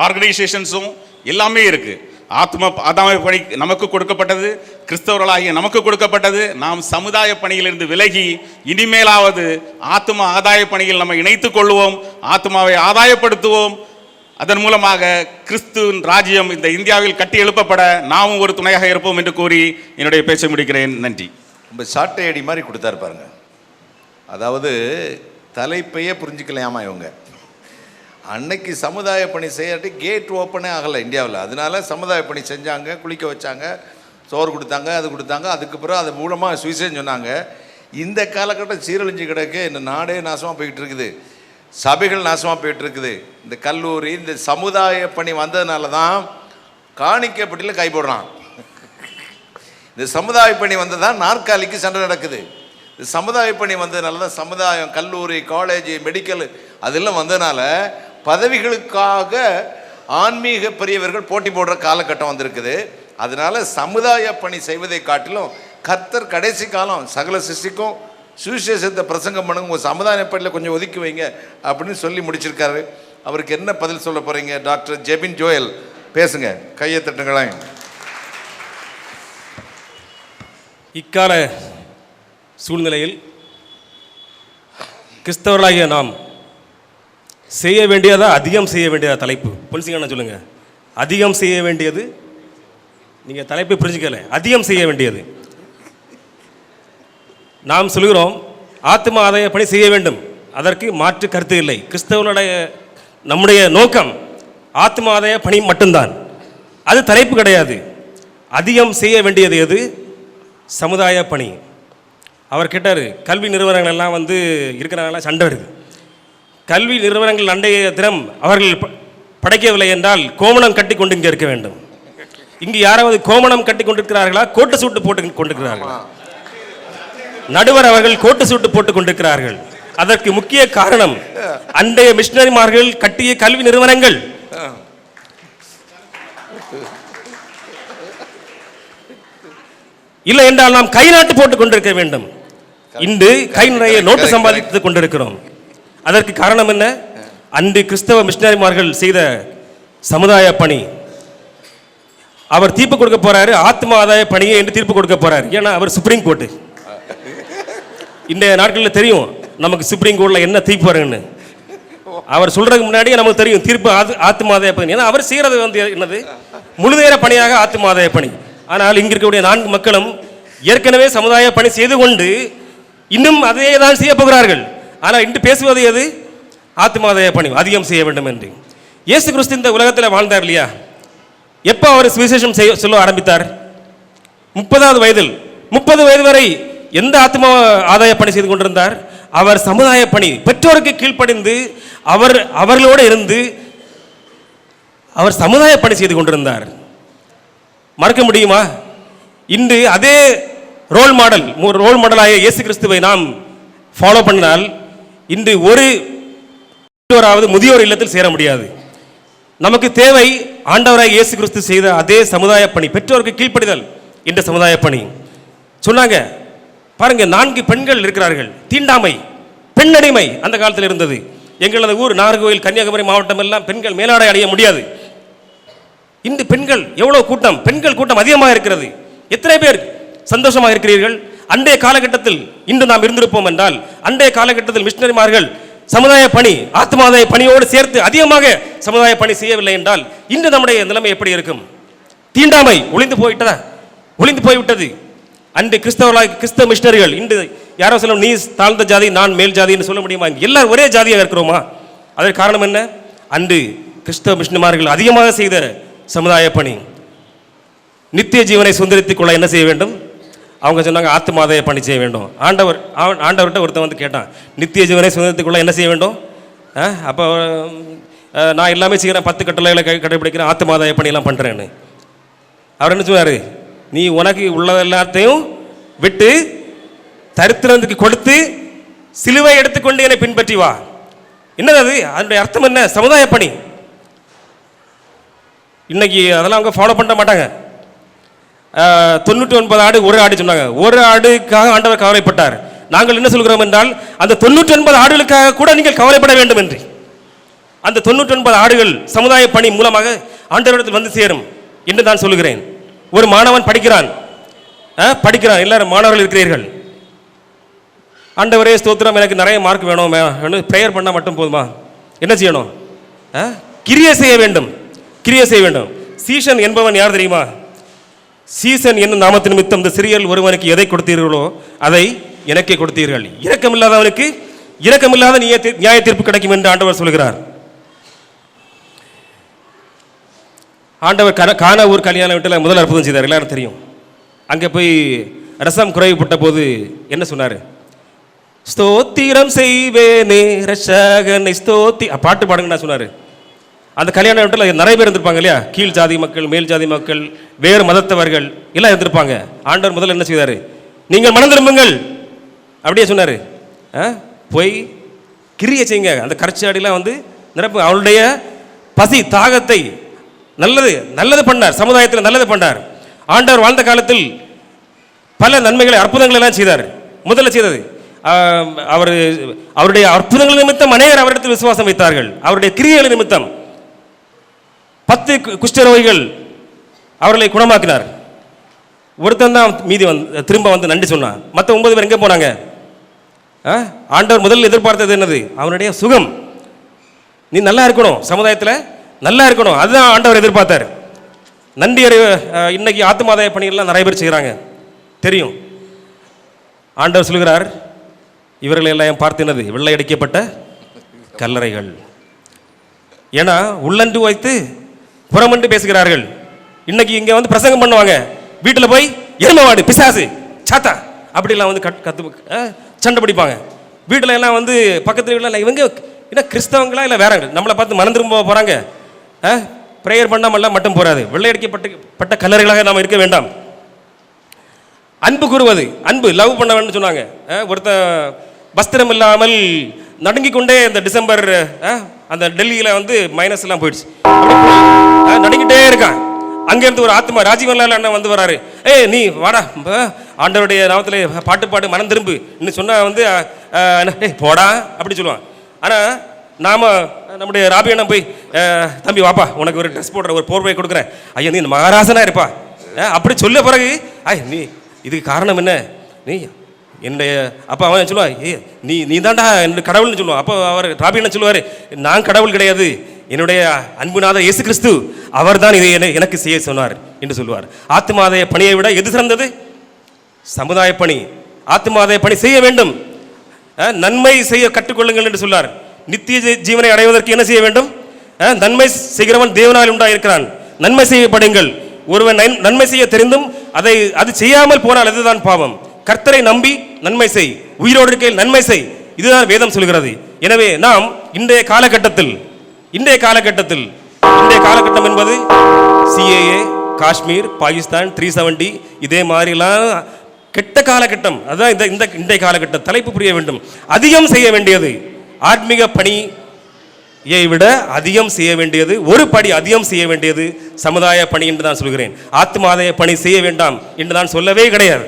ஆர்கனைசேஷன்ஸும் எல்லாமே இருக்கு. ஆத்ம ஆதாய பணி நமக்கு கொடுக்கப்பட்டது, கிறிஸ்தவர்களாகிய நமக்கு கொடுக்கப்பட்டது. நாம் சமுதாய பணியிலிருந்து விலகி இனிமேலாவது ஆத்ம ஆதாய பணியில் நம்ம இணைத்துக் கொள்வோம், ஆத்மாவை ஆதாயப்படுத்துவோம். அதன் மூலமாக கிறிஸ்துவின் ராஜ்யம் இந்த இந்தியாவில் கட்டி எழுப்பப்பட நாமும் ஒரு துணையாக இருப்போம் என்று கூறி என்னுடைய பேச்சை முடிக்கிறேன். நன்றி. ரொம்ப சாட்டை அடி மாதிரி கொடுத்தாரு பாருங்க. அதாவது தலைப்பையே புரிஞ்சுக்கலையாமா இவங்க. அன்னைக்கு சமுதாய பணி செய்யாட்டி கேட் ஓப்பனே ஆகலை இந்தியாவில். அதனால சமுதாய பணி செஞ்சாங்க, குளிக்க வச்சாங்க, சோறு கொடுத்தாங்க, அது கொடுத்தாங்க. அதுக்கு பிறகு அது மூலமாக சுவிசேஷம் சொன்னாங்க. இந்த காலகட்டம் சீரழிஞ்சு கிடக்கு, இந்த நாடே நாசமாக போய்கிட்டு இருக்குது, சபைகள் நாசமாக போயிட்டு இருக்குது. இந்த கல்லூரி, இந்த சமுதாய பணி வந்ததுனால தான் காணிக்கப்பட்டியில் கை போடுறான். இந்த சமுதாய பணி வந்ததான் நாற்காலிக்கு சண்டை நடக்குது. இந்த சமுதாய பணி வந்ததுனால தான் சமுதாயம், கல்லூரி, காலேஜ், மெடிக்கல் அதெல்லாம் வந்ததுனால பதவிகளுக்காக ஆன்மீக பெரியவர்கள் போட்டி போடுற காலகட்டம் வந்திருக்குது. அதனால சமுதாய பணி செய்வதை காட்டிலும் கர்த்தர் கடைசி காலம் சகல சிருஷ்டிக்கும் சுவிசேஷத்தை பிரசங்கம் பண்ணுங்க, உங்கள் சமுதாய பணியில் கொஞ்சம் ஒதுக்கி வைங்க அப்படின்னு சொல்லி முடிச்சிருக்காரு. அவருக்கு என்ன பதில் சொல்ல போகிறீங்க? டாக்டர் ஜெபின் ஜோயல் பேசுங்க, கையை தட்டுங்களேன். இக்கால சூழ்நிலையில் கிறிஸ்தவர்களாகிய நாம் செய்ய வேண்டியதா அதிகம் செய்ய வேண்டியதா தலைப்பு புரிஞ்சுக்கணும் சொல்லுங்க. அதிகம் செய்ய வேண்டியது, நீங்கள் தலைப்பை புரிஞ்சுக்கல, அதிகம் செய்ய வேண்டியது. நாம் சொல்கிறோம் ஆத்ம ஆதாய பணி செய்ய வேண்டும், அதற்கு மாற்று கருத்து இல்லை. கிறிஸ்தவனுடைய நம்முடைய நோக்கம் ஆத்ம ஆதாய பணி மட்டும்தான், அது தலைப்பு கிடையாது. அதிகம் செய்ய வேண்டியது எது? சமுதாய பணி. அவர் கேட்டார், கல்வி நிறுவனங்கள் எல்லாம் இருக்கிறனால சண்டை வருது. கல்வி நிறுவனங்கள் அண்டைய தினம் அவர்கள் படைக்கவில்லை என்றால் கோமணம் கட்டி கொண்டு இங்கே இருக்க வேண்டும். இங்கு யாராவது கோமணம் கட்டி கொண்டிருக்கிறார்களா? கோட்டு சூட்டு போட்டு கொண்டிருக்கிறார்களா? நடுவர் அவர்கள் கோட்டு சூட்டு போட்டுக் கொண்டிருக்கிறார்கள். அதற்கு முக்கிய காரணம் அண்டைய மிஷனரிமார்கள் கட்டிய கல்வி நிறுவனங்கள். இல்லை என்றால் நாம் கை நாட்டு போட்டுக் கொண்டிருக்க வேண்டும். இன்று கை நிறைய நோட்டு சம்பாதித்துக் கொண்டிருக்கிறோம். அதற்கு காரணம் என்ன? அன்று கிறிஸ்தவ மிஷனரிமார்கள் செய்த சமுதாய பணி. அவர் தீர்ப்பு கொடுக்க போறாரு, ஆத்ம ஆதாய பணியை என்று தீர்ப்பு கொடுக்க போறாரு. ஏன்னா அவர் சுப்ரீம் கோர்ட்டு. இன்றைய நாட்களில் தெரியும் நமக்கு சுப்ரீம் கோர்ட்டில் என்ன தீர்ப்பு வருன்னு. அவர் சொல்றதுக்கு முன்னாடியே நமக்கு தெரியும் தீர்ப்பு ஆத்ம ஆதாய பணி. ஏன்னா அவர் செய்யறது என்னது? முழுநேர பணியாக ஆத்ம ஆதாய பணி. ஆனால் இங்க இருக்கக்கூடிய 4 மக்களும் ஏற்கனவே சமுதாய பணி செய்து கொண்டு இன்னும் அதே தான் செய்ய போகிறார்கள். ஆனால் இன்று பேசுவது எது? ஆத்ம ஆதாய பணி அதிகம் செய்ய வேண்டும் என்று. இயேசு கிறிஸ்து இந்த உலகத்தில் வாழ்ந்தார் இல்லையா? எப்போ அவர் சுவிசேஷம் சொல்ல ஆரம்பித்தார்? 30வது வயதில். 30 வயது வரை எந்த ஆத்ம ஆதாய பணி செய்து கொண்டிருந்தார்? அவர் சமுதாய பணி, பெற்றோருக்கு கீழ்ப்படிந்து அவர்களோடு இருந்து அவர் சமுதாய பணி செய்து கொண்டிருந்தார். மறக்க முடியுமா? இன்று அதே ரோல் மாடலாக இயேசு கிறிஸ்துவை நாம் ஃபாலோ பண்ணினால் இன்று ஒரு பெற்றோராவது முதியோர் இல்லத்தில் சேர முடியாது. நமக்கு தேவை ஆண்டவராய் இயேசு கிறிஸ்து செய்த அதே சமுதாய பணி, பெற்றோருக்கு கீழ்ப்படிதல் என்ற சமுதாய பணி. சொன்னாங்க பாருங்க, 4 பெண்கள் இருக்கிறார்கள். தீண்டாமை, பெண்ணடிமை அந்த காலத்தில் இருந்தது. எங்களது ஊர் நாகர்கோவில், கன்னியாகுமரி மாவட்டம் எல்லாம் பெண்கள் மேலாடை அடைய முடியாது. இந்த பெண்கள் எவ்வளவு கூட்டம், பெண்கள் கூட்டம் அதிகமாக இருக்கிறது. எத்தனை பேர் சந்தோஷமாக இருக்கிறீர்கள்? அன்றைய காலகட்டத்தில் இன்று நாம் இருந்திருப்போம் என்றால், அன்றைய காலகட்டத்தில் மிஷனரிமார்கள் சமுதாய பணி, ஆத்மாதாய பணியோடு சேர்த்து அதிகமாக சமுதாய பணி செய்யவில்லை என்றால் இன்று நம்முடைய நிலைமை எப்படி இருக்கும்? தீண்டாமை ஒளிந்து போய்விட்டது. அன்று கிறிஸ்தவ மிஷனரிகள் இன்று யாரோ சொல்லும், நீ தாழ்ந்த ஜாதி, நான் மேல் ஜாதி என்று சொல்ல முடியுமா? எல்லாரும் ஒரே ஜாதியாக இருக்கிறோமா? அதற்கு காரணம் என்ன? அன்று கிறிஸ்தவ மிஷனரிமார்கள் அதிகமாக செய்த சமுதாய பணி. நித்திய ஜீவனை சுதந்திரித்துக் கொள்ள என்ன செய்ய வேண்டும்? அவங்க சொன்னாங்க, ஆத்மாதாய பணி செய்ய வேண்டும். ஆண்டவர்கிட்ட ஒருத்தன் வந்து கேட்டான், நித்திய ஜீவனை சுதந்திரித்துக் கொள்ள என்ன செய்ய வேண்டும்? அப்போ நான் எல்லாமே செய்கிறேன், 10 கட்டளைகளை கடைபிடிக்கிறேன், ஆத்மாதாய பணியெல்லாம் பண்ணுறேன்னு. அவர் என்ன சொன்னார்? நீ உனக்கு உள்ள எல்லாத்தையும் விட்டு தரித்திரத்துக்கு கொடுத்து சிலுவை எடுத்துக்கொண்டு என்னை பின்பற்றி வா. என்னது அது? அதனுடைய அர்த்தம் என்ன? சமுதாய பணி. இன்னைக்கு அதெல்லாம் அவங்க ஃபாலோ பண்ண மாட்டாங்க. 99 ஆடு ஒரு ஆடு சொன்னாங்க. ஒரு ஆடுக்காக ஆண்டவர் கவலைப்பட்டார். நாங்கள் என்ன சொல்கிறோம் என்றால், அந்த 99 ஆடுகளுக்காக கூட நீங்கள் கவலைப்பட வேண்டும் என்று. அந்த 99 ஆடுகள் சமுதாய பணி மூலமாக ஆண்டவரிடத்தில் வந்து சேரும் என்று நான் சொல்லுகிறேன். ஒரு மாணவன் படிக்கிறான், எல்லாரும் மாணவர்கள் இருக்கிறீர்கள். ஆண்டவரே ஸ்தோத்திரம், எனக்கு நிறைய மார்க் வேணும், ப்ரேயர் பண்ணால் மட்டும் போதுமா? என்ன செய்யணும்? கிரியை செய்ய வேண்டும். சீசன் என்பவன் யார் தெரியுமா? சீசன் என்னும் நாமத்தின் நிமித்தம் இந்த சிறியல் ஒருவனுக்கு எதை கொடுத்தீர்களோ அதை எனக்கே கொடுத்தீர்கள். இரக்கமில்லாதவனுக்கு இரக்கமில்லாத நியாய தீர்ப்பு கிடைக்கும் என்று ஆண்டவர் சொல்கிறார். ஆண்டவர் கானா ஊர் கல்யாண வீட்டில் முதல் அற்புதம் செய்தார், எல்லாரும் தெரியும். அங்கே போய் ரசம் குறைவுபட்ட போது என்ன சொன்னார்? ஸ்தோத்திரம் செய்வேனே ரட்சகனை ஸ்தோத்தி, பாட்டு பாடுங்கன்னு சொன்னார். அந்த கல்யாண வீட்டில் நிறைய பேர் இருந்திருப்பாங்க இல்லையா? கீழ் ஜாதி மக்கள், மேல் ஜாதி மக்கள், வேறு மதத்தவர்கள் எல்லாம் இருந்திருப்பாங்க. ஆண்டவர் முதல்ல என்ன செய்தார்? நீங்கள் மனம் திரும்புங்கள் அப்படியே சொன்னார். போய் கிரியை செய்யுங்க. அந்த கரைச்சாடிலாம் வந்து நிரப்பு. அவளுடைய பசி தாகத்தை நல்லது பண்ணார். சமுதாயத்தில் நல்லது பண்ணார். ஆண்டவர் வாழ்ந்த காலத்தில் பல நன்மைகளை, அற்புதங்கள் எல்லாம் செய்தார். முதல்ல செய்தது அவருடைய அற்புதங்கள் நிமித்தம் அநேகர் அவரிடத்தில் விசுவாசம் வைத்தார்கள். அவருடைய கிரியைகள் நிமித்தம் 10 குஷ்டரோகிகள் அவர்களை குணமாக்கினார். ஒருத்தன் தான் மீதி திரும்ப வந்து நன்றி சொன்னான். மற்ற 9 பேர் எங்கே போனாங்க? ஆண்டவர் முதல்ல எதிர்பார்த்தது என்னது? அவனுடைய சுகம். நீ நல்லா இருக்கணும், சமுதாயத்தில் நல்லா இருக்கணும், அதுதான் ஆண்டவர் எதிர்பார்த்தார். நன்றி இன்னைக்கு ஆத்மாதாய பணிகள்லாம் நிறைய பேர் செய்கிறாங்க, தெரியும். ஆண்டவர் சொல்கிறார், இவர்களை எல்லாம் பார்த்து என்னது? வெள்ளை அடிக்கப்பட்ட கல்லறைகள். ஏன்னா உள்ளன்று வைத்து புறமன்று பேசுகிறார்கள். இன்னைக்கு இங்கே வந்து பிரசங்கம் பண்ணுவாங்க, வீட்டில் போய் எருமவாடு, பிசாசு, சாத்தா அப்படிலாம் வந்து சண்டை பிடிப்பாங்க. வீட்டில் எல்லாம் வந்து பக்கத்து வீட்டில் இவங்க என்ன கிறிஸ்தவங்களா இல்லை வேற நம்மளை பார்த்து மனம் திரும்ப போகிறாங்க. ப்ரேயர் பண்ணாமல்லாம் மட்டும் போகாது. வெள்ளையடிக்கப்பட்ட கல்லறைகளாக நாம் இருக்க வேண்டாம். அன்பு கூறுவது, அன்பு லவ் பண்ண வேணும்னு சொன்னாங்க. ஒருத்த வஸ்திரம் இல்லாமல் நடுங்கி கொண்டே இந்த டிசம்பர் அந்த டெல்லியில் வந்து மைனஸ் எல்லாம் போயிடுச்சு, நடுங்கிட்டே இருக்கான். அங்கேருந்து ஒரு ஆத்மா ராஜீவன்லால் அண்ணன் வந்து வராரு. நீ வாடா, ஆண்டவருடைய நாமத்தில் பாட்டு பாடு, மனம் திரும்பு இன்னும் சொன்னால் வந்து போடா அப்படி சொல்லுவான். ஆனால் நாம் நம்முடைய ராபி அண்ணன் போய், தம்பி வாப்பா, உனக்கு ஒரு ட்ரெஸ் போடுற, ஒரு போர்வை கொடுக்குறேன், ஐயா நீ மகாராசனாக இருப்பா அப்படி சொல்ல பிறகு நீ இதுக்கு காரணம் என்ன? நீ என்னுடைய அப்போ அவன் சொல்லுவான், நீ தாண்டா என்னுடைய கடவுள்னு சொல்லுவான். அப்போ அவர் ராபி அண்ணன் சொல்லுவார், நான் கடவுள் கிடையாது, என்னுடைய அன்புநாதர் இயேசு கிறிஸ்து அவர் தான் இதை எனக்கு செய்ய சொன்னார் என்று சொல்லுவார். ஆத்மாதாய பணியை விட எது சிறந்தது? சமுதாய பணி. ஆத்மாதாய பணி செய்ய வேண்டும், நன்மை செய்ய கற்றுக்கொள்ளுங்கள் என்று சொன்னார். நித்திய ஜீவனை அடைவதற்கு என்ன செய்ய வேண்டும்? நன்மை செய்கிறவன் தேவனால் உண்டாயிருக்கிறான். நன்மை செய்யப்படுங்கள். ஒருவன் நன்மை செய்ய தெரிந்தும் அது செய்யாமல் போனால் அதுதான் பாவம். கர்த்தரை நம்பி நன்மை செய், உயிரோடு இருக்கையில் நன்மை செய், இதுதான் வேதம் சொல்கிறது. எனவே நாம் இன்றைய காலகட்டம் என்பது CAA, காஷ்மீர், பாகிஸ்தான், 370 இதே மாதிரிலாம் கெட்ட காலகட்டம். அதுதான் இந்த இன்றைய காலகட்டம். தலைப்பு புரிய வேண்டும். அதிகம் செய்ய வேண்டியது ஆத்மீக பணி, விட அதிகம் செய்ய வேண்டியது, ஒரு படி அதிகம் செய்ய வேண்டியது சமுதாய பணி என்று நான் சொல்கிறேன். ஆத்துமாதாய பணி செய்ய வேண்டாம் என்று நான் சொல்லவே கிடையாது.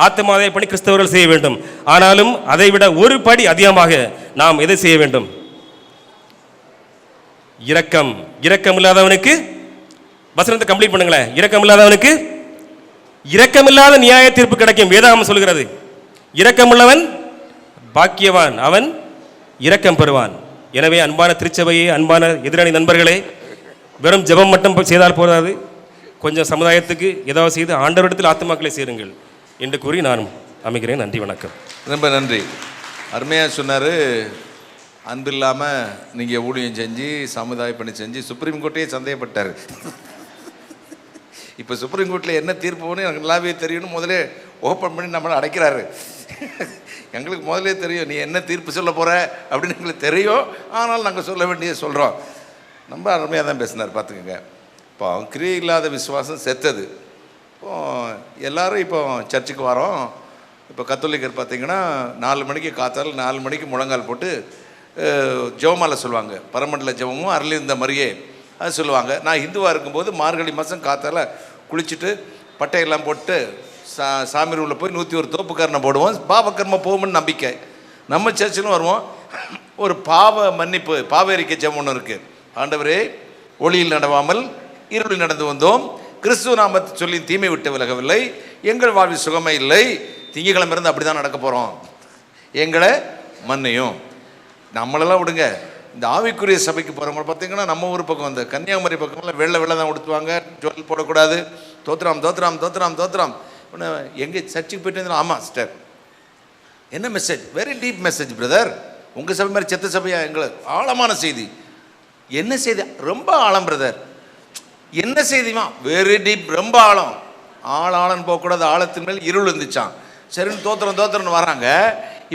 ஆத்துமாதாய பணி கிறிஸ்தவர்கள் செய்ய வேண்டும். ஆனாலும் அதைவிட ஒரு படி அதிகமாக நாம் எதை செய்ய வேண்டும்? இரக்கம். இரக்கம் இல்லாதவனுக்கு, வசனத்தை கம்ப்ளீட் பண்ணுங்களேன். இரக்கம் இல்லாதவனுக்கு இரக்கமில்லாத நியாய தீர்ப்பு கிடைக்கும். வேதாகமம் சொல்கிறது, இரக்கமுள்ளவன் பாக்கியவான், அவன் இரக்கம் பெறுவான். எனவே அன்பான திருச்சபையே, அன்பான எதிரணி நண்பர்களே, வெறும் ஜெபம் மட்டும் செய்தால் போதாது, கொஞ்சம் சமுதாயத்துக்கு ஏதாவது செய்து ஆண்டவரிடத்தில் ஆத்துமாக்களை சேருங்கள் என்று கூறி நான் அமைக்கிறேன். நன்றி, வணக்கம். ரொம்ப நன்றி. அருமையாக சொன்னார். அன்பு இல்லாமல் நீங்கள் ஊழியம் செஞ்சு சமுதாய பணி செஞ்சு சுப்ரீம் கோர்ட்டையே சந்தேகப்பட்டார். இப்போ சுப்ரீம் கோர்ட்டில் என்ன தீர்ப்பு போகணும் எனக்கு நல்லாவே தெரியணும். முதலே ஓப்பன் பண்ணி நம்மளை அடைக்கிறாரு. எங்களுக்கு முதலே தெரியும் நீ என்ன தீர்ப்பு சொல்ல போகிற அப்படின்னு எங்களுக்கு தெரியும். ஆனால் நாங்கள் சொல்ல வேண்டியதை சொல்கிறோம். ரொம்ப அருமையாக தான் பேசினார். பார்த்துக்கோங்க, இப்போ கிரியை இல்லாத விசுவாசம் செத்தது. இப்போ எல்லோரும் இப்போ சர்ச்சுக்கு வரோம். இப்போ கத்தோலிக்கர் பார்த்திங்கன்னா 4 மணிக்கு காத்தால் 4 மணிக்கு முழங்கால் போட்டு ஜெபமாலை சொல்லுவாங்க. பரமண்டல ஜெபமும் அருளிருந்த மாதிரியே அது சொல்லுவாங்க. நான் ஹிந்துவாக இருக்கும்போது மார்கழி மாதம் காத்தால் குளிச்சுட்டு பட்டையெல்லாம் போட்டு சாமி ரூமில் போய் 101 தோப்புக்காரனை போடுவோம். பாவக்கர்ம போகும்னு நம்பிக்கை. நம்ம சர்ச்சிலும் வருவோம். ஒரு பாவ மன்னிப்பு, பாவரிக்கை ஜெபம் ஒன்று இருக்குது. ஆண்டவரே, ஒளியில் நடவாமல் இருளில் நடந்து வந்தோம், கிறிஸ்துவ நாமத்தை சொல்லி தீமை விட்டு விலகவில்லை, எங்கள் வாழ்வில் சுகமே இல்லை, திங்கக்கிழமை இருந்து அப்படி தான் நடக்க போகிறோம், எங்களை மன்னியும். நம்மளெல்லாம் விடுங்க, இந்த ஆவிக்குரிய சபைக்கு போகிறவங்க பார்த்தீங்கன்னா நம்ம ஊர் பக்கம் வந்து கன்னியாகுமரி பக்கமெல்லாம் வெள்ளை தான் உடுத்துவாங்க, ஜுவல் போடக்கூடாது, தோத்திரம் தோத்திரம் தோத்திரம் தோத்திரம். எங்கே சர்ச்சுக்கு போயிட்டு இருந்தாலும், ஆமாம் சிஸ்டர் என்ன message, very deep message brother, உங்கள் சபை மாதிரி செத்த சபையா, எங்களுக்கு ஆழமான செய்தி. என்ன செய்தி? ரொம்ப ஆழம் பிரதர். என்ன செய்திமா? வெரி டீப், ரொம்ப ஆழம். ஆழம் போகக்கூடாது, ஆழத்தின் மேல் இருள் இருந்துச்சான். சரின்னு தோத்திரம் தோத்திரம்னு வராங்க.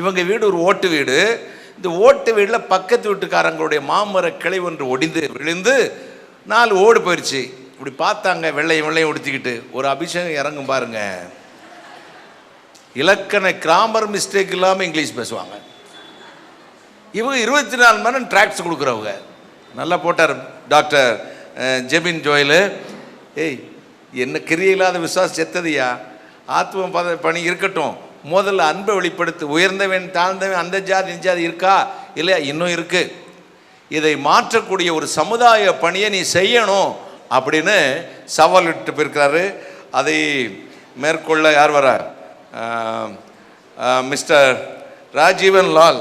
இவங்க வீடு ஒரு ஓட்டு வீடு. இந்த ஓட்டு வீட்டில் பக்கத்து வீட்டுக்காரங்களுடைய மாமர கிளை ஒன்று ஒடிந்து விழுந்து 4 ஓடு போயிடுச்சு. இப்படி பார்த்தாங்க, வெள்ளையும் வெள்ளையும் உடுத்திக்கிட்டு. ஒரு அபிஷேகம் இறங்கும் பாருங்க. இலக்கண கிராமர் மிஸ்டேக் இல்லாமல் இங்கிலீஷ் பேசுவாங்க. இவங்க 24 மணி நேரம் ட்ராக்ஸ் கொடுக்குறவங்க. நல்லா போட்டார் டாக்டர் ஜெபின் ஜோயலு. ஏய், என்ன கிரியை இல்லாத விசுவாசம் செத்ததையா, ஆத்ம பணி இருக்கட்டும், முதல்ல அன்பை வெளிப்படுத்து. உயர்ந்தவன் தாழ்ந்தவன் அந்த ஜாதி இந்த ஜாதி இருக்கா இல்லையா? இன்னும் இருக்கு. இதை மாற்றக்கூடிய ஒரு சமுதாய பணியை நீ செய்யணும் அப்படின்னு சவால் விட்டு போயிருக்கிறாரு. அதை மேற்கொள்ள யார் வர? மிஸ்டர் ராஜீவன் லால்.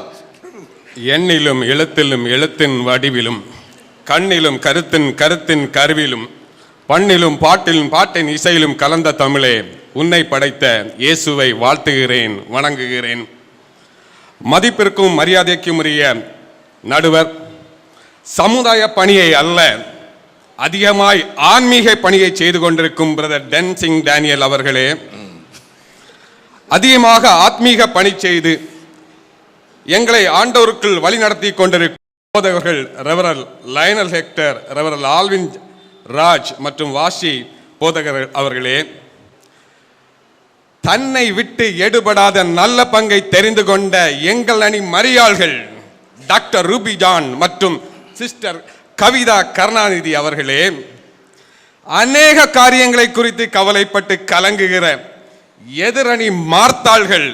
எண்ணிலும் எழுத்திலும் எழுத்தின் வடிவிலும், கண்ணிலும் கருத்தின் கருத்தின் கருவிலும், பண்ணிலும் பாட்டிலும் பாட்டின் இசையிலும் கலந்த தமிழே, உன்னை படைத்த இயேசுவை வாழ்த்துகிறேன், வணங்குகிறேன். மதிப்பிற்கும் மரியாதைக்கும் உரிய நடுவர், சமுதாய பணியை அல்ல அதிகமாய் ஆன்மீக பணியை செய்து கொண்டிருக்கும் பிரதர் டென்சிங் டேனியல் அவர்களே, அதிகமாக ஆத்மீக பணி செய்து எங்களை ஆண்டவருக்குள் வழி நடத்தி கொண்டிருக்கும் போதகர்கள் ரெவரல் லயனல் ஹெக்டர், ரெவரல் ஆல்வின் ராஜ் மற்றும் வாஷி போதகர் அவர்களே, தன்னை விட்டு எடுபடாத நல்ல பங்கை தெரிந்து கொண்ட எங்கள் அணி மரியாள்கள் டாக்டர் ரூபி ஜான் மற்றும் சிஸ்டர் கவிதா கருணாநிதி அவர்களே, அநேக காரியங்களை குறித்து கவலைப்பட்டு கலங்குகிற எதிரணி மார்த்தாள்கள்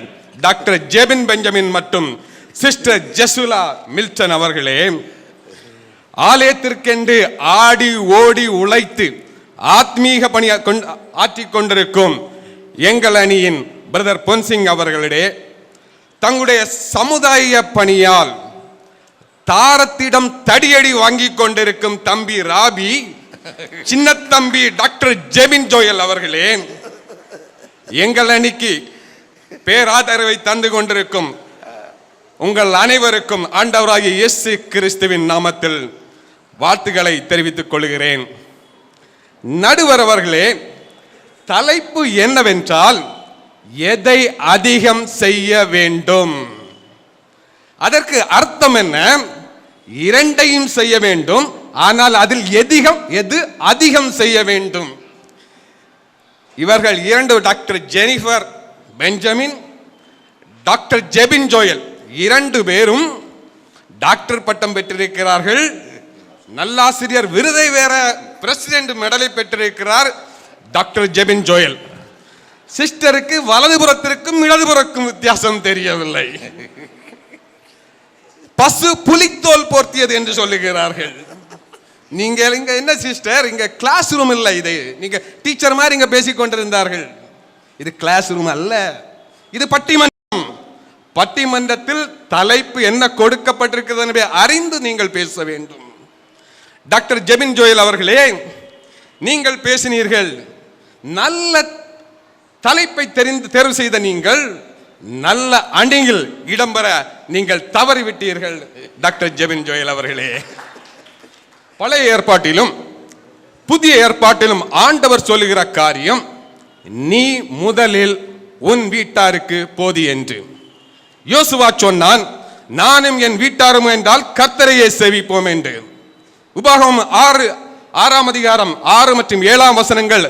டாக்டர் ஜெபின் பெஞ்சமின் மற்றும் சிஸ்டர் ஜெசுலா மில்டன் அவர்களே, ஆலயத்திற்கென்று ஆடி ஓடி உழைத்து ஆத்மீக பணி ஆற்றிக் கொண்டிருக்கும் எங்கள் அணியின் பிரதர் பொன்சிங் அவர்களிடையே, தங்களுடைய சமுதாய பணியால் தாரத்திடம் தடியடி வாங்கி கொண்டிருக்கும் தம்பி ராபி, சின்ன தம்பி டாக்டர் ஜெபின் ஜோயல் அவர்களே, எங்கள் அணிக்கு பேராதரவை தந்து கொண்டிருக்கும் உங்கள் அனைவருக்கும் ஆண்டவராகிய இயேசு கிறிஸ்துவின் நாமத்தில் வாழ்த்துக்களை தெரிவித்துக் கொள்கிறேன். நடுவர் அவர்களே, தலைப்பு என்னவென்றால் எதை அதிகம் செய்ய வேண்டும். அதற்கு அர்த்தம் என்ன? இரண்டையும் செய்ய வேண்டும், ஆனால் அதில் எது அதிகம் செய்ய வேண்டும். இவர்கள் 2 doctor Jennifer Benjamin, doctor Jebin Joel 2 பேரும் டாக்டர் பட்டம் பெற்றிருக்கிறார்கள். நல்லாசிரியர் விருதை வேற பிரசிடென்ட் மெடலை பெற்றிருக்கிறார் டாக்டர் ஜெபின் ஜோயல். சிஸ்டருக்கு வலதுபுறத்திற்கும் இடதுபுறக்கும் வித்தியாசம் தெரியவில்லை. பசு புலித்தோல் போர்த்தியது என்று சொல்லுகிறார்கள். நீங்க இங்க என்ன சிஸ்டர், இங்க கிளாஸ் ரூம் இல்லை, இது நீங்க டீச்சர் மாதிரி இங்க பேசிக் கொண்டிருந்தார்கள். இது கிளாஸ் ரூம் அல்ல, இது பட்டிமன்றம். பட்டிமன்றத்தில் தலைப்பு என்ன கொடுக்கப்பட்டிருக்கிறது என்பதை அறிந்து நீங்கள் பேச வேண்டும். டாக்டர் ஜெபின் ஜோயல் அவர்களே, நீங்கள் பேசினீர்கள். நல்ல தலைப்பை தேர்வு செய்த நீங்கள் நல்ல அணியில் இடம்பெற நீங்கள் தவறிவிட்டீர்கள். டாக்டர் ஜெபின் ஜோயல் அவர்களே, பழைய ஏற்பாட்டிலும் புதிய ஏற்பாட்டிலும் ஆண்டவர் சொல்லுகிற காரியம், நீ முதலில் உன் வீட்டாருக்கு போதி என்று. யோசுவா சொன்னான், நானும் என் வீட்டாரும் என்றால் கர்த்தரையே சேவிப்போம் என்று. உபாகமம் 6 மற்றும் 7 வசனங்கள்,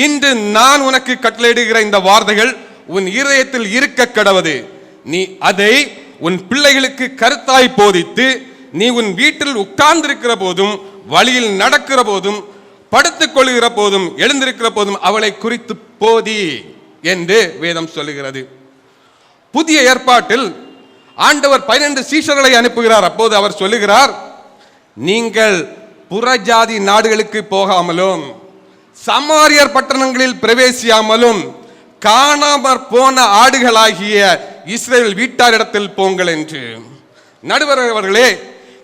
இன்று நான் உனக்கு கட்டளையிடுகிற இந்த வார்த்தைகள் உன் இருதயத்தில் இருக்க கடவது. நீ அதை உன் பிள்ளைகளுக்கு கருத்தாய் போதித்து, நீ உன் வீட்டில் உட்கார்ந்திருக்கிற போதும், வழியில் நடக்கிற போதும், படுத்துக் கொள்கிற போதும், எழுந்திருக்கிற போதும் அவளை குறித்து போதி என்று வேதம் சொல்லுகிறது. புதிய ஏற்பாட்டில் ஆண்டவர் 12 சீஷர்களை அனுப்புகிறார். அப்போது அவர் சொல்லுகிறார், நீங்கள் புறஜாதி நாடுகளுக்கு போகாமலும் சமாரியர் பட்டணங்களில் பிரவேசியாமலும் காணாமற் போன ஆடுகளாகிய இஸ்ரவேல் வீட்டாரிடத்தில் போங்கள் என்று. நடுவர் அவர்களே,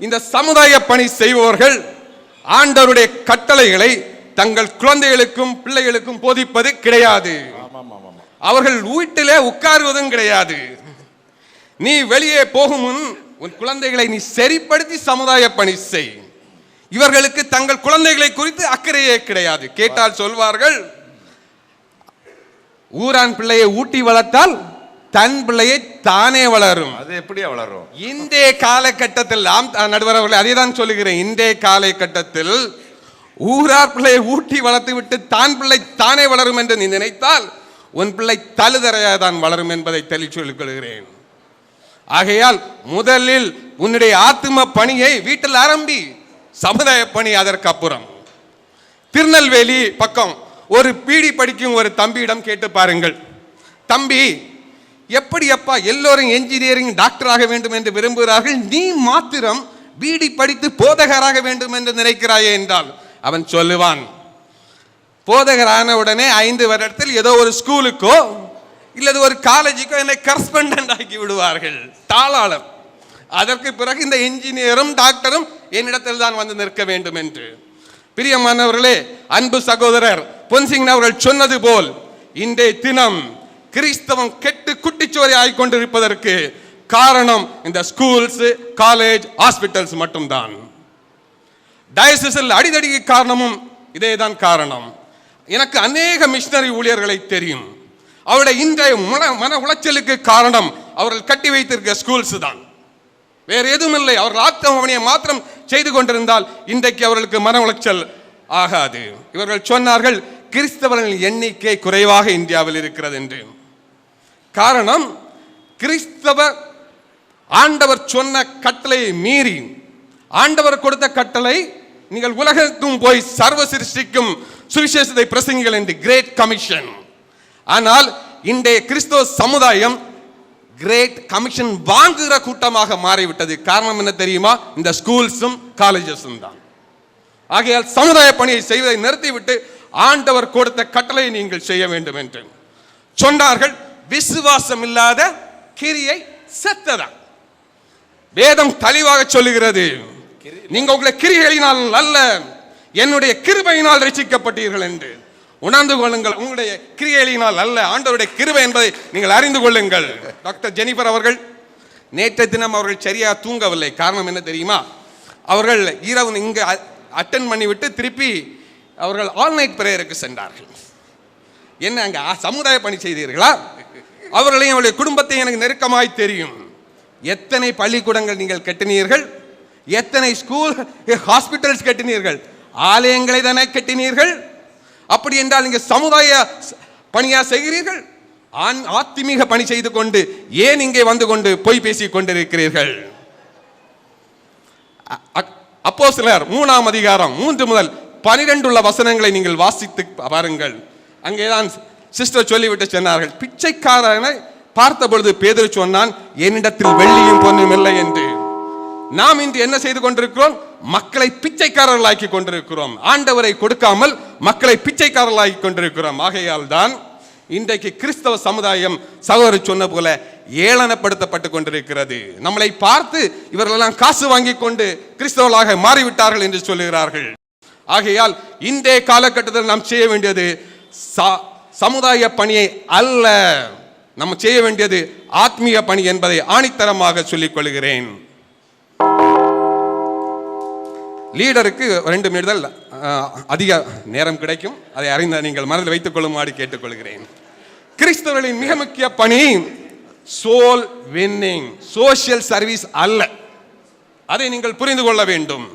இந்த சமுதாய பணி செய்பவர்கள் ஆண்டவருடைய கட்டளைகளை தங்கள் குழந்தைகளுக்கும் பிள்ளைகளுக்கும் போதிப்பது கிடையாது. அவர்கள் வீட்டிலே உட்காருவதும் கிடையாது. நீ வெளியே போகும் முன் உன் குழந்தைகளை நீ சரிப்படுத்தி சமுதாய பணி செய். இவர்களுக்கு தங்கள் குழந்தைகளை குறித்து அக்கறையே கிடையாது. கேட்டால் சொல்வார்கள், ஊரான் பிள்ளையை ஊட்டி வளர்த்தால் தன் பிள்ளையை தானே வளரும். அது எப்படியா வளரும்? இன்றைய காலகட்டத்தில் நடுவர் அவர்கள் அதை தான் சொல்லுகிறேன். இன்றைய காலகட்டத்தில் ஊரார் பிள்ளையை ஊட்டி வளர்த்து விட்டு தான் பிள்ளை தானே வளரும் என்று நீ நினைத்தால் உன் பிள்ளை தழுதறையாதான் வளரும் என்பதை தெளிவு சொல்லிக் கொள்கிறேன். ஆகையால் முதலில் உன்னுடைய ஆத்தும பணியை வீட்டில் ஆரம்பி, சமுதாய பணி அதற்கு அப்புறம். திருநெல்வேலி பக்கம் ஒரு பீடி படிக்கும் ஒரு தம்பியிடம் கேட்டு பாருங்கள், தம்பி எப்படி அப்பா எல்லோரும் என்ஜினியரிங் டாக்டராக வேண்டும் என்று விரும்புகிறார்கள், நீ மாத்திரம் பீடி படித்து போதகராக வேண்டும் என்று நினைக்கிறாயே என்றால் அவன் சொல்லுவான், போதகரான உடனே 5 வருடத்தில் ஏதோ ஒரு ஸ்கூலுக்கோ இல்லது ஒரு காலேஜுக்கோ என்னை கரஸ்பாண்டன்ட் ஆக்கி விடுவார்கள், தாளாளர். அதற்கு பிறகு இந்த என்ஜினியரும் டாக்டரும் என்னிடத்தில் தான் வந்து நிற்க வேண்டும் என்று. பிரியமானவர்களே, அன்பு சகோதரர் பொன்சிங் அவர்கள் சொன்னது போல் இன்றைய தினம் கிறிஸ்தவம் கெட்டு குட்டிச்சோரை ஆகிக்கொண்டிருப்பதற்கு காரணம் இந்த ஸ்கூல்ஸ், காலேஜ், ஹாஸ்பிட்டல்ஸ் மட்டும்தான். டயசிஸில் அடிதடிக்கு காரணமும் இதேதான் காரணம். எனக்கு அநேக மிஷனரி ஊழியர்களை தெரியும். அவருடைய இன்றைய மன உளைச்சலுக்கு காரணம் அவர்கள் கட்டி வைத்திருக்க ஸ்கூல்ஸ் தான், வேறு எதுவும் இல்லை. அவர்கள் ஆத்மபணியை மாத்திரம் செய்து கொண்டிருந்தால் இன்றைக்கு அவர்களுக்கு மன உளைச்சல் ஆகாது. இவர்கள் சொன்னார்கள், கிறிஸ்தவர்கள் எண்ணிக்கை குறைவாக இந்தியாவில் இருக்கிறது என்று. காரணம், கிறிஸ்தவ ஆண்டவர் சொன்ன கட்டளையை மீறி, ஆண்டவர் கொடுத்த கட்டளை நீங்கள் உலகத்துக்கும் போய் சர்வ சிருஷ்டிக்கும் சுவிசேஷத்தை பிரசங்கிகள் என்று கிரேட் கமிஷன். ஆனால் இன்றைய கிறிஸ்தவ சமுதாயம் கிரேட் கமிஷன் வாங்குகிற கூட்டமாக மாறிவிட்டது. காரணம் என்ன தெரியுமா? இந்த ஸ்கூல்ஸும் காலேஜஸும் தான். ஆகையால் சமுதாய பணியை செய்வதை நிறுத்திவிட்டு ஆண்டவர் கொடுத்த கட்டளை நீங்கள் செய்ய வேண்டும் என்று சொன்னார்கள். விசுவாசம் இல்லாத கிரியை செத்ததான். வேதம் தெளிவாக சொல்லுகிறது, நீங்க உங்களை கிரியைகளினால் அல்ல என்னுடைய கிருபையினால் ரட்சிக்கப்பட்டீர்கள் என்று உணர்ந்து கொள்ளுங்கள். உங்களுடைய கிரியைகளினால் அல்ல, ஆண்டவருடைய கிருபை என்பதை நீங்கள் அறிந்து கொள்ளுங்கள். டாக்டர் ஜெனிஃபர் அவர்கள் நேற்றைய தினம் அவர்கள் சரியாக தூங்கவில்லை. காரணம் என்ன தெரியுமா? அவர்கள் இரவு இங்கு அட்டென்ட் பண்ணிவிட்டு திருப்பி அவர்கள் ஆல் நைட் பிரேயருக்கு சென்றார்கள். என்ன அங்கே சமுதாய பணி செய்தீர்களா? அவர்களையும் அவருடைய குடும்பத்தையும் எனக்கு நெருக்கமாய் தெரியும். எத்தனை பள்ளிக்கூடங்கள் நீங்கள் கட்டினீர்கள், எத்தனை ஸ்கூல் ஹாஸ்பிட்டல்ஸ் கட்டினீர்கள், ஆலயங்களை தானே கட்டினீர்கள். அப்படி என்றால் நீங்க சமுதாய பணியா செய்கிறீர்கள்? ஆத்மீக பணி செய்து கொண்டு ஏன் இங்கே வந்து கொண்டு பொய் பேசிக் கொண்டிருக்கிறீர்கள்? அப்போஸ்தலர் 3ஆம் அதிகாரம் 3 முதல் 12 உள்ள வசனங்களை நீங்கள் வாசித்து பாருங்கள். அங்கேதான் சிஸ்டர் சொல்லிவிட்டு சொன்னார்கள், பிச்சைக்காரனை பார்த்த பொழுது பேதுரு சொன்னான், என்னிடத்தில் வெள்ளியும் பொன்னும் இல்லை என்று. நாம் இன்று என்ன செய்து கொண்டிருக்கிறோம்? மக்களை பிச்சைக்காரர்களாக்கி கொண்டிருக்கிறோம். ஆண்டவரை கொடுக்காமல் மக்களை பிச்சைக்காரர்களாக்கி கொண்டிருக்கிறோம். ஆகையால் தான் இன்றைக்கு கிறிஸ்தவ சமுதாயம் சகோதரர் சொன்ன போல ஏளனப்படுத்தப்பட்டு கொண்டிருக்கிறது. நம்மளை பார்த்து இவர்களெல்லாம் காசு வாங்கி கொண்டு கிறிஸ்தவர்களாக மாறிவிட்டார்கள் என்று சொல்லுகிறார்கள். ஆகையால் இந்த காலகட்டத்தில் நாம் செய்ய வேண்டியது சமுதாய பணியை அல்ல, நம்ம செய்ய வேண்டியது ஆத்மீக பணி என்பதை ஆணித்தரமாக சொல்லிக் கொள்கிறேன். லீடருக்கு 2 நிமிடம் அதிக நேரம் கிடைக்கும், அதை அறிந்த நீங்கள் மனதில் வைத்துக் கொள்ளுமாறு கேட்டுக்கொள்கிறேன். கிறிஸ்தவர்களின் மிக முக்கிய பணி சோல் வின்னிங், சோசியல் சர்வீஸ் அல்ல. அதை நீங்கள் புரிந்து கொள்ள வேண்டும்.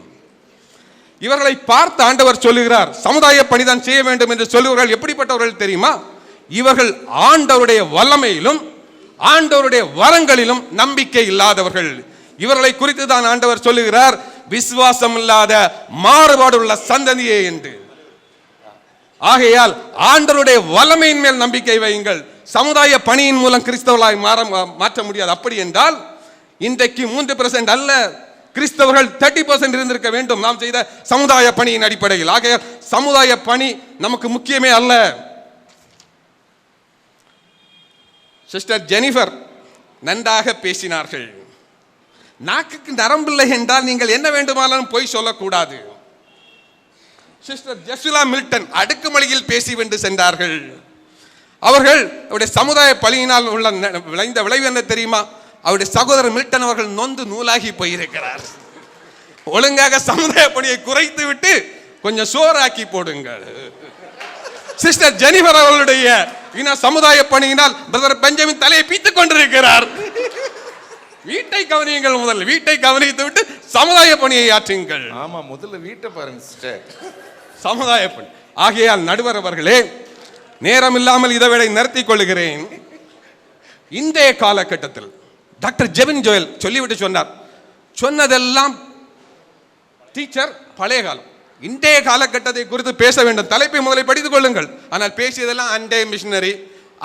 இவர்களை பார்த்து ஆண்டவர் சொல்லுகிறார், சமுதாய பணிதான் செய்ய வேண்டும் என்று சொல்லுவார்கள். எப்படிப்பட்டவர்கள் தெரியுமா? இவர்கள் ஆண்டவருடைய வல்லமையிலும் ஆண்டவருடைய வரங்களிலும் நம்பிக்கை இல்லாதவர்கள். இவர்களை குறித்து தான் ஆண்டவர் சொல்லுகிறார், விசுவாசம் இல்லாத மாறுபாடுள்ள சந்ததியே என்று. ஆகையால் ஆண்டவருடைய வல்லமையின் மேல் நம்பிக்கை வையுங்கள். சமுதாய பணியின் மூலம் கிறிஸ்தவர்களாய் மாற்ற முடியாது. அப்படி என்றால் இன்றைக்கு 3% அல்ல, கிறிஸ்தவர்கள் 30% இருந்திருக்க வேண்டும் நாம் செய்த சமுதாய பணியின் அடிப்படையில். ஆகையால் சமுதாய பணி நமக்கு முக்கியமே அல்ல. சிஸ்டர் ஜெனிஃபர் நன்றாக பேசினார்கள். நாக்குக்கு நரம்பில்லை என்றால் நீங்கள் என்ன வேண்டுமானாலும் போய் சொல்லக்கூடாது. சிஸ்டர் ஜெசுலா மில்டன் அடுக்குமொழியில் பேசி வென்று சென்றார்கள். அவர்கள் அவருடைய சமுதாய பணியினால் உள்ள விளைந்த விளைவு என்ன தெரியுமா? அவருடைய சகோதரர் மில்டன் அவர்கள் நொந்து நூலாகி போயிருக்கிறார். ஒழுங்காக சமுதாய பணியை குறைத்து விட்டு கொஞ்சம் சோறாக்கி போடுங்கள். சிஸ்டர் ஜெனிஃபர் அவர்களுடைய சமுதாய பணியினால் பிரதர் பெஞ்சமின் தலையை பீத்துக் கொண்டிருக்கிறார். வீட்டை கவனியுங்கள், முதல்ல வீட்டை கவனித்து விட்டு சமுதாய பணியை ஆற்றுங்கள். ஆமா, முதல்ல வீட்டை பாருங்க சிஸ்டர். சமுதாய பணி. ஆகையால் நடுவர் அவர்களே, நேரம் இல்லாமல் இதை விட நிறுத்திக் கொள்கிறேன். இன்றைய காலகட்டத்தில் டாக்டர் ஜெபின் ஜோயல் சொல்லிவிட்டு சொன்னார், சொன்னதெல்லாம் டீச்சர் பழைய காலம். இன்றைய காலகட்டத்தை குறித்து பேச வேண்டும். தலைப்பை முதலில் படித்துக் கொள்ளுங்கள். ஆனால் பேசியதெல்லாம் அண்டே மிஷினரி,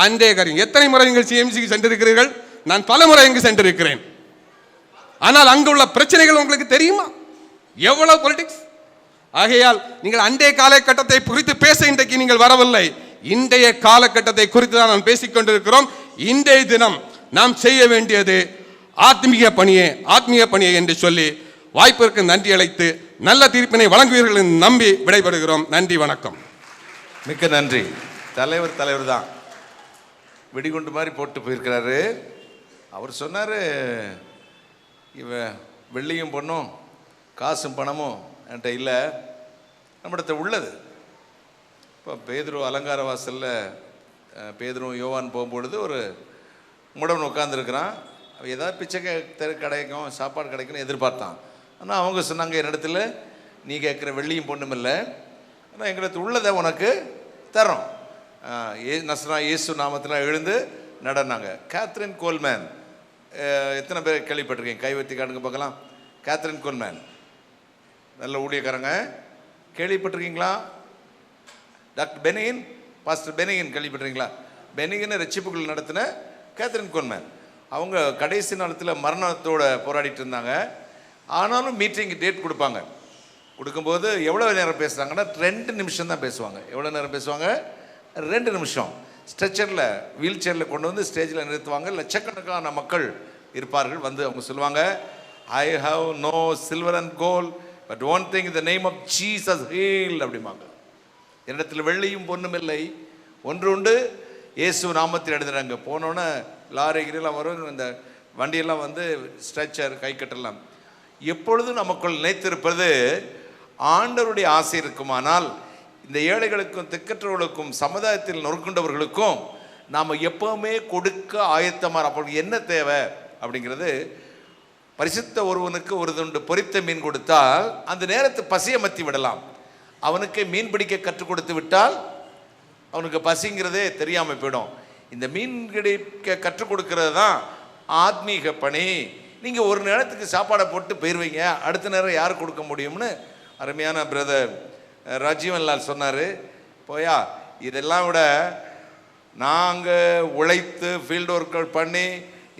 அண்டே கரிங். எத்தனை முறை நீங்கள் சிஎம்சிக்கு சென்றிருக்கிறீர்கள்? நான் பல முறை இங்கு சென்றிருக்கிறேன். ஆனால் அங்கு உள்ள பிரச்சனைகள் உங்களுக்கு தெரியுமா? எவ்வளவு பொலிட்டிக்ஸ். ஆகையால் நீங்கள் அன்றைய காலகட்டத்தை குறித்து பேச இன்றைக்கு நீங்கள் வரவில்லை. இன்றைய காலகட்டத்தை குறித்து தான் நாம் பேசிக் கொண்டிருக்கிறோம். இன்றைய தினம் நாம் செய்ய வேண்டியது ஆத்மீக பணியை என்று சொல்லி வாய்ப்பிற்கு நன்றி அழைத்து நல்ல தீர்ப்பினை வழங்குவீர்கள் என்று நம்பி விடைபெறுகிறோம். நன்றி, வணக்கம். மிக்க நன்றி. தலைவர் தான் வெடிகுண்டு மாதிரி போட்டு போயிருக்கிறாரு. அவர் சொன்னார், இவன் வெள்ளியும் பொண்ணும் காசும் பணமும் என்கிட்ட இல்லை, நம்மிடத்தை உள்ளது. இப்போ பேதுரு அலங்கார வாசலில் பேதுரும் யோவான் போகும்பொழுது ஒரு முடவன் உட்காந்துருக்கிறான். ஏதாவது பிச்சை கிடைக்கும், சாப்பாடு கிடைக்கும்னு எதிர்பார்த்தான். ஆனால் அவங்க சொன்னாங்க, என்னிடத்துல நீ கேட்குற வெள்ளியும் பொண்ணும் இல்லை, ஆனால் எங்களிடத்து உள்ளதை உனக்கு தரோம். நஸ்ரா இயேசு நாமத்தில் எழுந்து நடனாங்க. கேத்ரின் கோல்மேன், எத்தனை பேர் கேள்விப்பட்டிருக்கீங்க? கைவத்தி காணுங்க பார்க்கலாம். கேத்ரின் கோல்மேன் நல்ல ஊழியக்காரங்க, கேள்விப்பட்டிருக்கீங்களா? டாக்டர் பெனிகின், பாஸ்டர் பெனிகின் கேள்விப்பட்டிருக்கீங்களா? பெனிகின் ரட்சிப்புகள் நடத்தின கேத்ரின் கோல்மேன். அவங்க கடைசி நேரத்தில் மரணத்தோட போராடிட்டு இருந்தாங்க. ஆனாலும் மீட்டிங் டேட் கொடுப்பாங்க. கொடுக்கும்போது எவ்வளோ நேரம் பேசுகிறாங்கன்னா 2 நிமிஷம் தான் பேசுவாங்க. எவ்வளோ நேரம் பேசுவாங்க? 2 நிமிஷம். ஸ்ட்ரெச்சரில், வீல் சேரில் கொண்டு வந்து ஸ்டேஜில் நிறுத்துவாங்க. லட்சக்கணக்கான மக்கள் இருப்பார்கள். வந்து அவங்க சொல்லுவாங்க, I have no silver and gold, but one thing in the name of Jesus heal அப்படிம்பாங்க. என்னிடத்தில் வெள்ளியும் பொண்ணும் இல்லை, ஒன்று உண்டு, இயேசு நாமத்தில் எழுதுறாங்க. போனோன்னே லாரி கிரிலாம் வரும், இந்த வண்டியெல்லாம் வந்து ஸ்ட்ரெச்சர், கை கட்டலாம். எப்பொழுதும் நமக்குள் நினைத்திருப்பது ஆண்டவருடைய ஆசை இருக்குமானால் இந்த ஏழைகளுக்கும் திக்கற்றவர்களுக்கும் சமுதாயத்தில் நொறுக்குண்டவர்களுக்கும் நாம் எப்பவுமே கொடுக்க ஆயத்தமாக. அப்போ என்ன தேவை அப்படிங்கிறது, பரிசுத்த ஒருவனுக்கு ஒரு துண்டு பொரித்த மீன் கொடுத்தால் அந்த நேரத்தை பசியை மத்தி விடலாம். அவனுக்கு மீன் பிடிக்க கற்றுக் கொடுத்து விட்டால் அவனுக்கு பசிங்கிறதே தெரியாமல் போயிடும். இந்த மீன் பிடிக்க கற்றுக் கொடுக்கிறது தான் ஆத்மீக பணி. நீங்கள் ஒரு நேரத்துக்கு சாப்பாடை போட்டு போயிடுவீங்க, அடுத்த நேரம் யார் கொடுக்க முடியும்னு அருமையான பிரதர் ராஜீவன்லால் சொன்னார். போயா, இதெல்லாம் விட நாங்கள் உழைத்து ஃபீல்டு ஒர்க்குகள் பண்ணி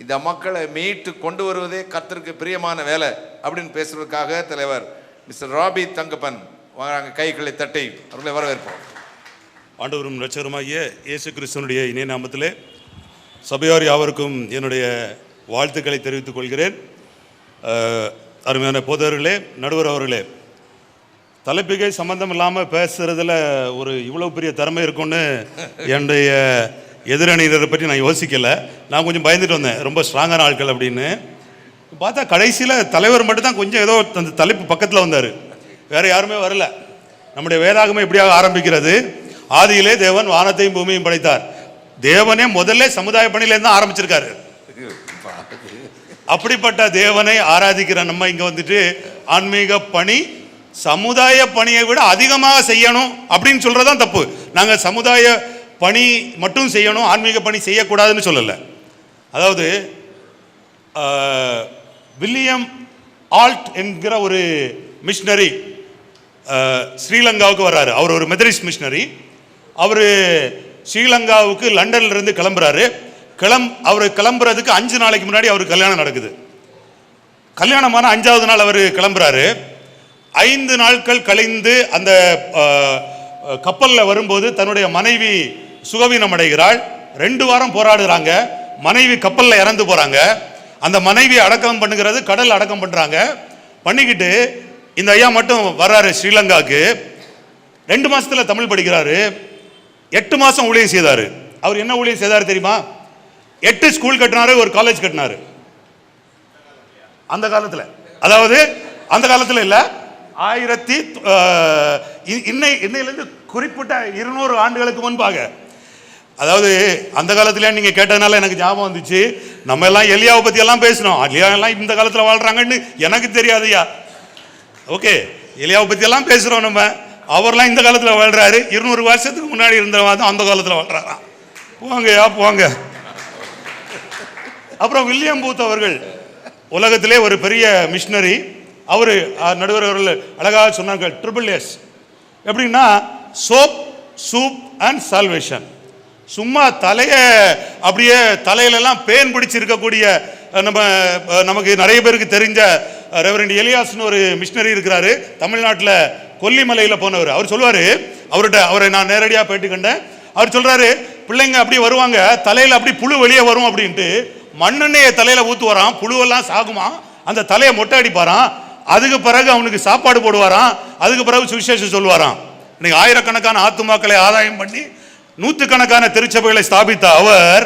இந்த மக்களை மீட்டு கொண்டு வருவதே கர்த்தருக்கு பிரியமான வேலை அப்படின்னு பேசுவதற்காக தலைவர் மிஸ்டர் ராபி தங்கப்பன் வாங்க, கைகளை தட்டி அவர்களை வரவேற்போம். ஆண்டவரும் இரட்சகருமாகிய இயேசு கிறிஸ்துவனுடைய இணைய நாமத்திலே சபையார் யாவருக்கும் என்னுடைய வாழ்த்துக்களை தெரிவித்துக் கொள்கிறேன். அருமையான போதவர்களே, நடுவர் அவர்களே, தலைப்பிகை சம்பந்தம் இல்லாமல் பேசுறதுல ஒரு இவ்வளோ பெரிய திறமை இருக்கும்னு என்னுடைய எதிரணியினரை பற்றி நான் யோசிக்கலை. நான் கொஞ்சம் பயந்துட்டு வந்தேன், ரொம்ப ஸ்ட்ராங்கான ஆட்கள் அப்படின்னு. பார்த்தா கடைசியில் தலைவர் மட்டும்தான் கொஞ்சம் ஏதோ அந்த தலைப்பு பக்கத்தில் வந்தார், வேறு யாருமே வரல. நம்முடைய வேதாகமம் எப்படியாக ஆரம்பிக்கிறது? ஆதியிலே தேவன் வானத்தையும் பூமியையும் படைத்தார். தேவனே முதல்ல சமுதாய பணியிலேருந்து தான் ஆரம்பிச்சிருக்காரு. அப்படிப்பட்ட தேவனை ஆராதிக்கிற நம்ம இங்கே வந்துட்டு ஆன்மீக பணி சமுதாய பணியை விட அதிகமாக செய்யணும் அப்படின்னு சொல்கிறதான் தப்பு. நாங்கள் சமுதாய பணி மட்டும் செய்யணும், ஆன்மீக பணி செய்யக்கூடாதுன்னு சொல்லலை. அதாவது வில்லியம் ஆல்ட் என்கிற ஒரு மிஷினரி ஸ்ரீலங்காவுக்கு வர்றாரு. அவர் ஒரு மெத்தடிஸ்ட் மிஷினரி. அவர் ஸ்ரீலங்காவுக்கு லண்டன்லேருந்து கிளம்புறாரு. அவர் கிளம்புறதுக்கு 5 நாளைக்கு முன்னாடி அவருக்கு கல்யாணம் நடக்குது. கல்யாணமான 5வது நாள் அவர் கிளம்புறாரு. 5 நாட்கள் கழிந்து அந்த கப்பலில் வரும்போது தன்னுடைய மனைவி சுகவீனம் அடைகிறாள். 2 வாரம் போராடுறாங்க. மனைவி கப்பலில் இறந்து போகிறாங்க. அந்த மனைவி அடக்கம் பண்ணுகிறது கடல் அடக்கம் பண்ணுறாங்க. பண்ணிக்கிட்டு இந்த ஐயா மட்டும் வர்றாரு ஸ்ரீலங்காவுக்கு. 2 மாதத்தில் தமிழ் படிக்கிறாரு. 8 மாதம் ஊழியம் செய்தார். அவர் என்ன ஊழியம் செய்தார் தெரியுமா? 8 ஸ்கூல் கட்டினாரு, ஒரு காலேஜ் கட்டினாரு. அந்த காலத்தில், அதாவது அந்த காலத்தில் இல்லை, இன்னையிலிருந்து குறிப்பிட்ட 200 ஆண்டுகளுக்கு முன்பாக. அதாவது அந்த காலத்துல நீங்க கேட்டதுனால எனக்கு ஞாபகம் வந்துச்சு. நம்ம எல்லாம் எலியாவை பத்தி எல்லாம் பேசணும். எலியா எல்லாம் இந்த காலத்துல வாழ்றாங்கன்னு எனக்கு தெரியாதுயா. ஓகே, எலியாவை பத்தி எல்லாம் பேசுறோம் நம்ம. அவர்லாம் இந்த காலத்துல வாழ்றாரு. 200 வருஷத்துக்கு முன்னாடி இருந்தவங்க அந்த காலத்துல வாழ்றாராம். போங்கயா போங்க. அப்புறம் வில்லியம் பூத் அவர்கள் உலகத்திலே ஒரு பெரிய மிஷினரி. அவர் நடுவர் அவர்கள் அழகாக சொன்னாங்க, SSS எப்படின்னா சோப் சூப் அண்ட் சால்வேஷன். சும்மா தலையை அப்படியே தலையிலெல்லாம் பேன் பிடிச்சிருக்கக்கூடிய நமக்கு நிறைய பேருக்கு தெரிஞ்ச ரெவரண்ட் எலியாஸ்னு ஒரு மிஷினரி இருக்கிறாரு, தமிழ்நாட்டில் கொல்லிமலையில் போனவர். அவர் சொல்லுவார், அவரை நான் நேரடியாக பேட்டி கண்டேன். அவர் சொல்கிறாரு, பிள்ளைங்க அப்படி வருவாங்க, தலையில் அப்படி புழு வெளியே வரும் அப்படின்ட்டு மண்ணெண்ணெயை தலையில் ஊற்றுவாராம், புழுவெல்லாம் சாகுமா, அந்த தலையை மொட்டை அடிப்பாராம். அதுக்கு பிறகு அவனுக்கு சாப்பாடு போடுவாராம். அதுக்கு பிறகு சுவிசேஷம் சொல்லுவாராம். இன்னைக்கு ஆயிரக்கணக்கான ஆத்துமாக்களை ஆதாயம் பண்ணி 100கணக்கான திருச்சபைகளை ஸ்தாபித்த அவர்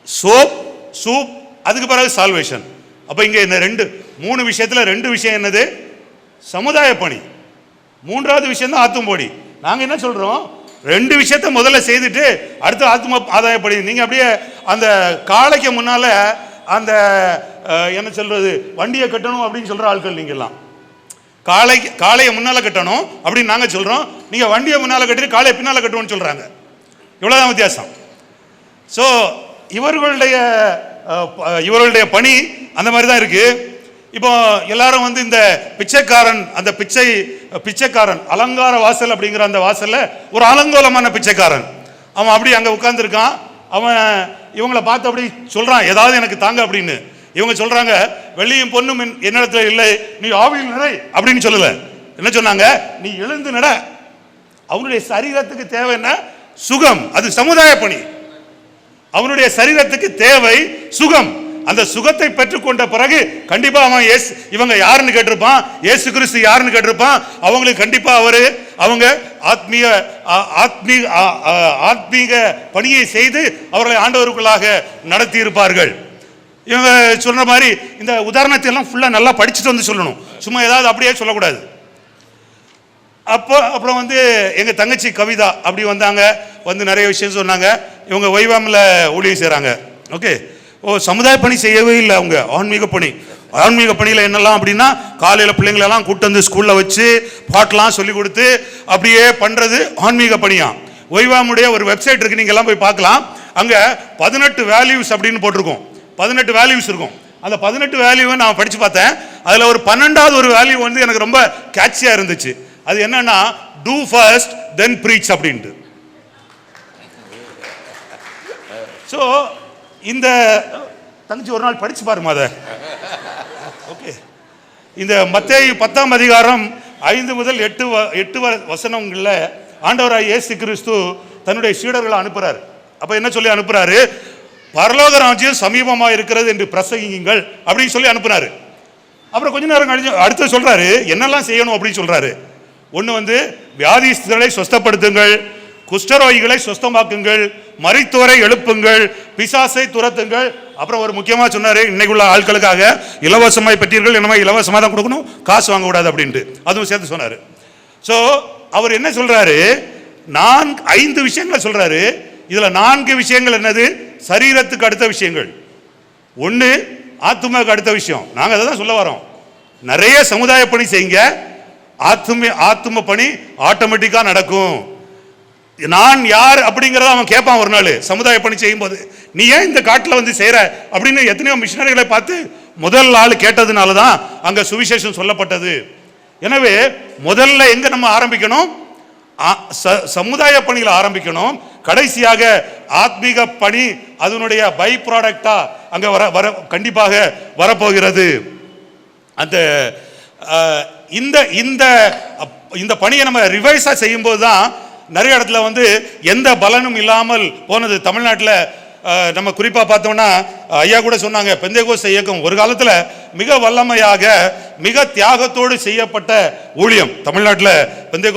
சோப் சூப், அதுக்கு பிறகு சால்வேஷன். அப்போ இங்கே இந்த 3 விஷயத்தில் 2 விஷயம் என்னது? சமுதாய பணி. 3வது விஷயம் தான் ஆத்தும்போடி. நாங்கள் என்ன சொல்கிறோம், 2 விஷயத்த முதல்ல செய்துட்டு அடுத்து ஆத்ம ஆதாயப்படி. நீங்கள் அப்படியே அந்த காளைக்கு முன்னால் அந்த என்ன சொல்கிறது, வண்டியை கட்டணும் அப்படின்னு சொல்கிற ஆட்கள் நீங்கள்லாம். காளையை முன்னால் கட்டணும் அப்படின்னு நாங்கள் சொல்கிறோம். நீங்கள் வண்டியை முன்னால் கட்டிட்டு காளையை பின்னால் கட்டணும்னு சொல்கிறாங்க. இவ்வளோதான் வித்தியாசம். ஸோ இவர்களுடைய பணி அந்த மாதிரி தான் இருக்குது. இப்போ எல்லாரும் வந்து இந்த பிச்சைக்காரன், அந்த பிச்சைக்காரன் அலங்கார வாசல் அப்படிங்கிற அந்த வாசலில் ஒரு அலங்கோலமான பிச்சைக்காரன் அவன் அப்படி அங்கே உட்கார்ந்துருக்கான். அவன் இவங்களை பார்த்து அப்படி சொல்கிறான், ஏதாவது எனக்கு தாங்க அப்படின்னு. இவங்க சொல்கிறாங்க, வெள்ளியும் பொண்ணும் என்னிடத்துல இல்லை, நீ ஆவியில் நட அப்படின்னு சொல்லலை. என்ன சொன்னாங்க? நீ எழுந்து நட. அவனுடைய சரீரத்துக்கு தேவை என்ன? சுகம். அது சமுதாய பணி. அவனுடைய சரீரத்துக்கு தேவை சுகம். அந்த சுகத்தை பெற்றுக்கொண்ட பிறகு கண்டிப்பா அவன் இவங்க யாருன்னு கேட்டிருப்பான், இயேசு கிறிஸ்து யாருன்னு கேட்டிருப்பான். அவங்களுக்கு கண்டிப்பா அவங்க ஆத்மீக பணியை செய்து அவர்களை ஆண்டவருக்குள்ளாக நடத்தி இருப்பார்கள். இவங்க சொன்ன மாதிரி இந்த உதாரணத்தை எல்லாம் ஃபுல்லா நல்லா படிச்சுட்டு வந்து சொல்லணும், சும்மா ஏதாவது அப்படியே சொல்லக்கூடாது. அப்புறம் வந்து எங்கள் தங்கச்சி கவிதா அப்படி வந்தாங்க, வந்து நிறைய விஷயம் சொன்னாங்க. இவங்க வைவாமில் ஊழியம் செய்கிறாங்க. ஓகே, சமுதாய பணி செய்யவே இல்லை அவங்க, ஆன்மீக பணி. ஆன்மீக பணியில் என்னெல்லாம் அப்படின்னா, காலையில் பிள்ளைங்களெல்லாம் கூட்டு வந்து ஸ்கூலில் வச்சு பாட்டெலாம் சொல்லி கொடுத்து அப்படியே பண்ணுறது ஆன்மீக பணியாக. வைவாமுடைய ஒரு வெப்சைட் இருக்குது, நீங்கள் எல்லாம் போய் பார்க்கலாம். அங்கே 18 வேல்யூஸ் அப்படின்னு போட்டிருக்கோம். 18 வேல்யூஸ் இருக்கும். அந்த 18 வேல்யூவை நான் படிச்சு பார்த்தேன். அதில் ஒரு 12வது ஒரு வேல்யூ வந்து எனக்கு ரொம்ப கேட்சியாக இருந்துச்சு. அது என்னன்னா, டூ ஃபர்ஸ்ட் தென் ப்ரீச் அப்படின்ட்டு. ஸோ இந்த தங்கச்சி ஒரு நாள் படிச்சு பாருமா அதை. ஓகே, இந்த மத்தேயு 10ஆம் அதிகாரம் 5 முதல் 8 வசனங்களில் ஆண்டவராய் இயேசு கிறிஸ்து தன்னுடைய சீடர்களை அனுப்புறாரு. அப்ப என்ன சொல்லி அனுப்புறாரு? பரலோக ராஜ்யம் சமீபமாக இருக்கிறது என்று பிரசங்கிங்கள் அப்படின்னு சொல்லி அனுப்புனாரு. அப்புறம் கொஞ்ச நேரம் கழிச்சு அடுத்து சொல்றாரு என்னெல்லாம் செய்யணும் அப்படின்னு சொல்றாரு. ஒன்று வந்து வியாதிஸ்தர்களை சொஸ்தப்படுத்துங்கள், குஷ்டரோகிகளை சொஸ்தமாக்குங்கள், மரித்தோரை எழுப்புங்கள், பிசாசை துரத்துங்கள். அப்புறம் ஒரு முக்கியமாக சொன்னாரு, இன்னைக்குள்ள ஆட்களுக்காக இலவசமாய் பெற்றீர்கள், என்னமா இலவசமாக தான் கொடுக்கணும், காசு வாங்கக்கூடாது அப்படின்ட்டு அதுவும் சேர்த்து சொன்னாரு. ஸோ அவர் என்ன சொல்றாரு? 5 விஷயங்களை சொல்றாரு. இதுல 4 விஷயங்கள் என்னது? சரீரத்துக்கு அடுத்த விஷயங்கள். 1 ஆத்துமாவுக்கு அடுத்த விஷயம். நாங்கள் அதை தான் சொல்ல வரோம். நிறைய சமுதாய பணி செய்யுங்க, ஆத்தும பணி ஆட்டோமேட்டிக்கா நடக்கும். நான் யார் அப்படிங்கிறத அவன் கேட்பான் ஒரு நாள் சமுதாய பணி செய்யும் போது. நீ ஏன் இந்த காட்டில் வந்து செய்யற அப்படின்னு எத்தனையோ மிஷினரிகளை பார்த்து முதல் ஆள் கேட்டதுனால தான் அங்க சுவிசேஷம் சொல்லப்பட்டது. எனவே முதல்ல எங்க நம்ம ஆரம்பிக்கணும்? சமுதாய பணியில் ஆரம்பிக்கணும். கடைசியாக ஆத்மீக பணி அதனுடைய பை ப்ராடக்டா அங்க வர கண்டிப்பாக வரப்போகிறது. அந்த இந்த பணியை நம்ம ரிவைஸா செய்யும் போது தான் நிறைய இடத்துல வந்து எந்த பலனும் இல்லாமல் போனது. தமிழ்நாட்டில் நம்ம குறிப்பாக பார்த்தோம்னா ஐயா கூட சொன்னாங்க, பெந்தேகோஸ்தே இயக்கம் ஒரு காலத்தில் மிக வல்லமையாக மிக தியாகத்தோடு செய்யப்பட்ட ஊழியம் தமிழ்நாட்டில்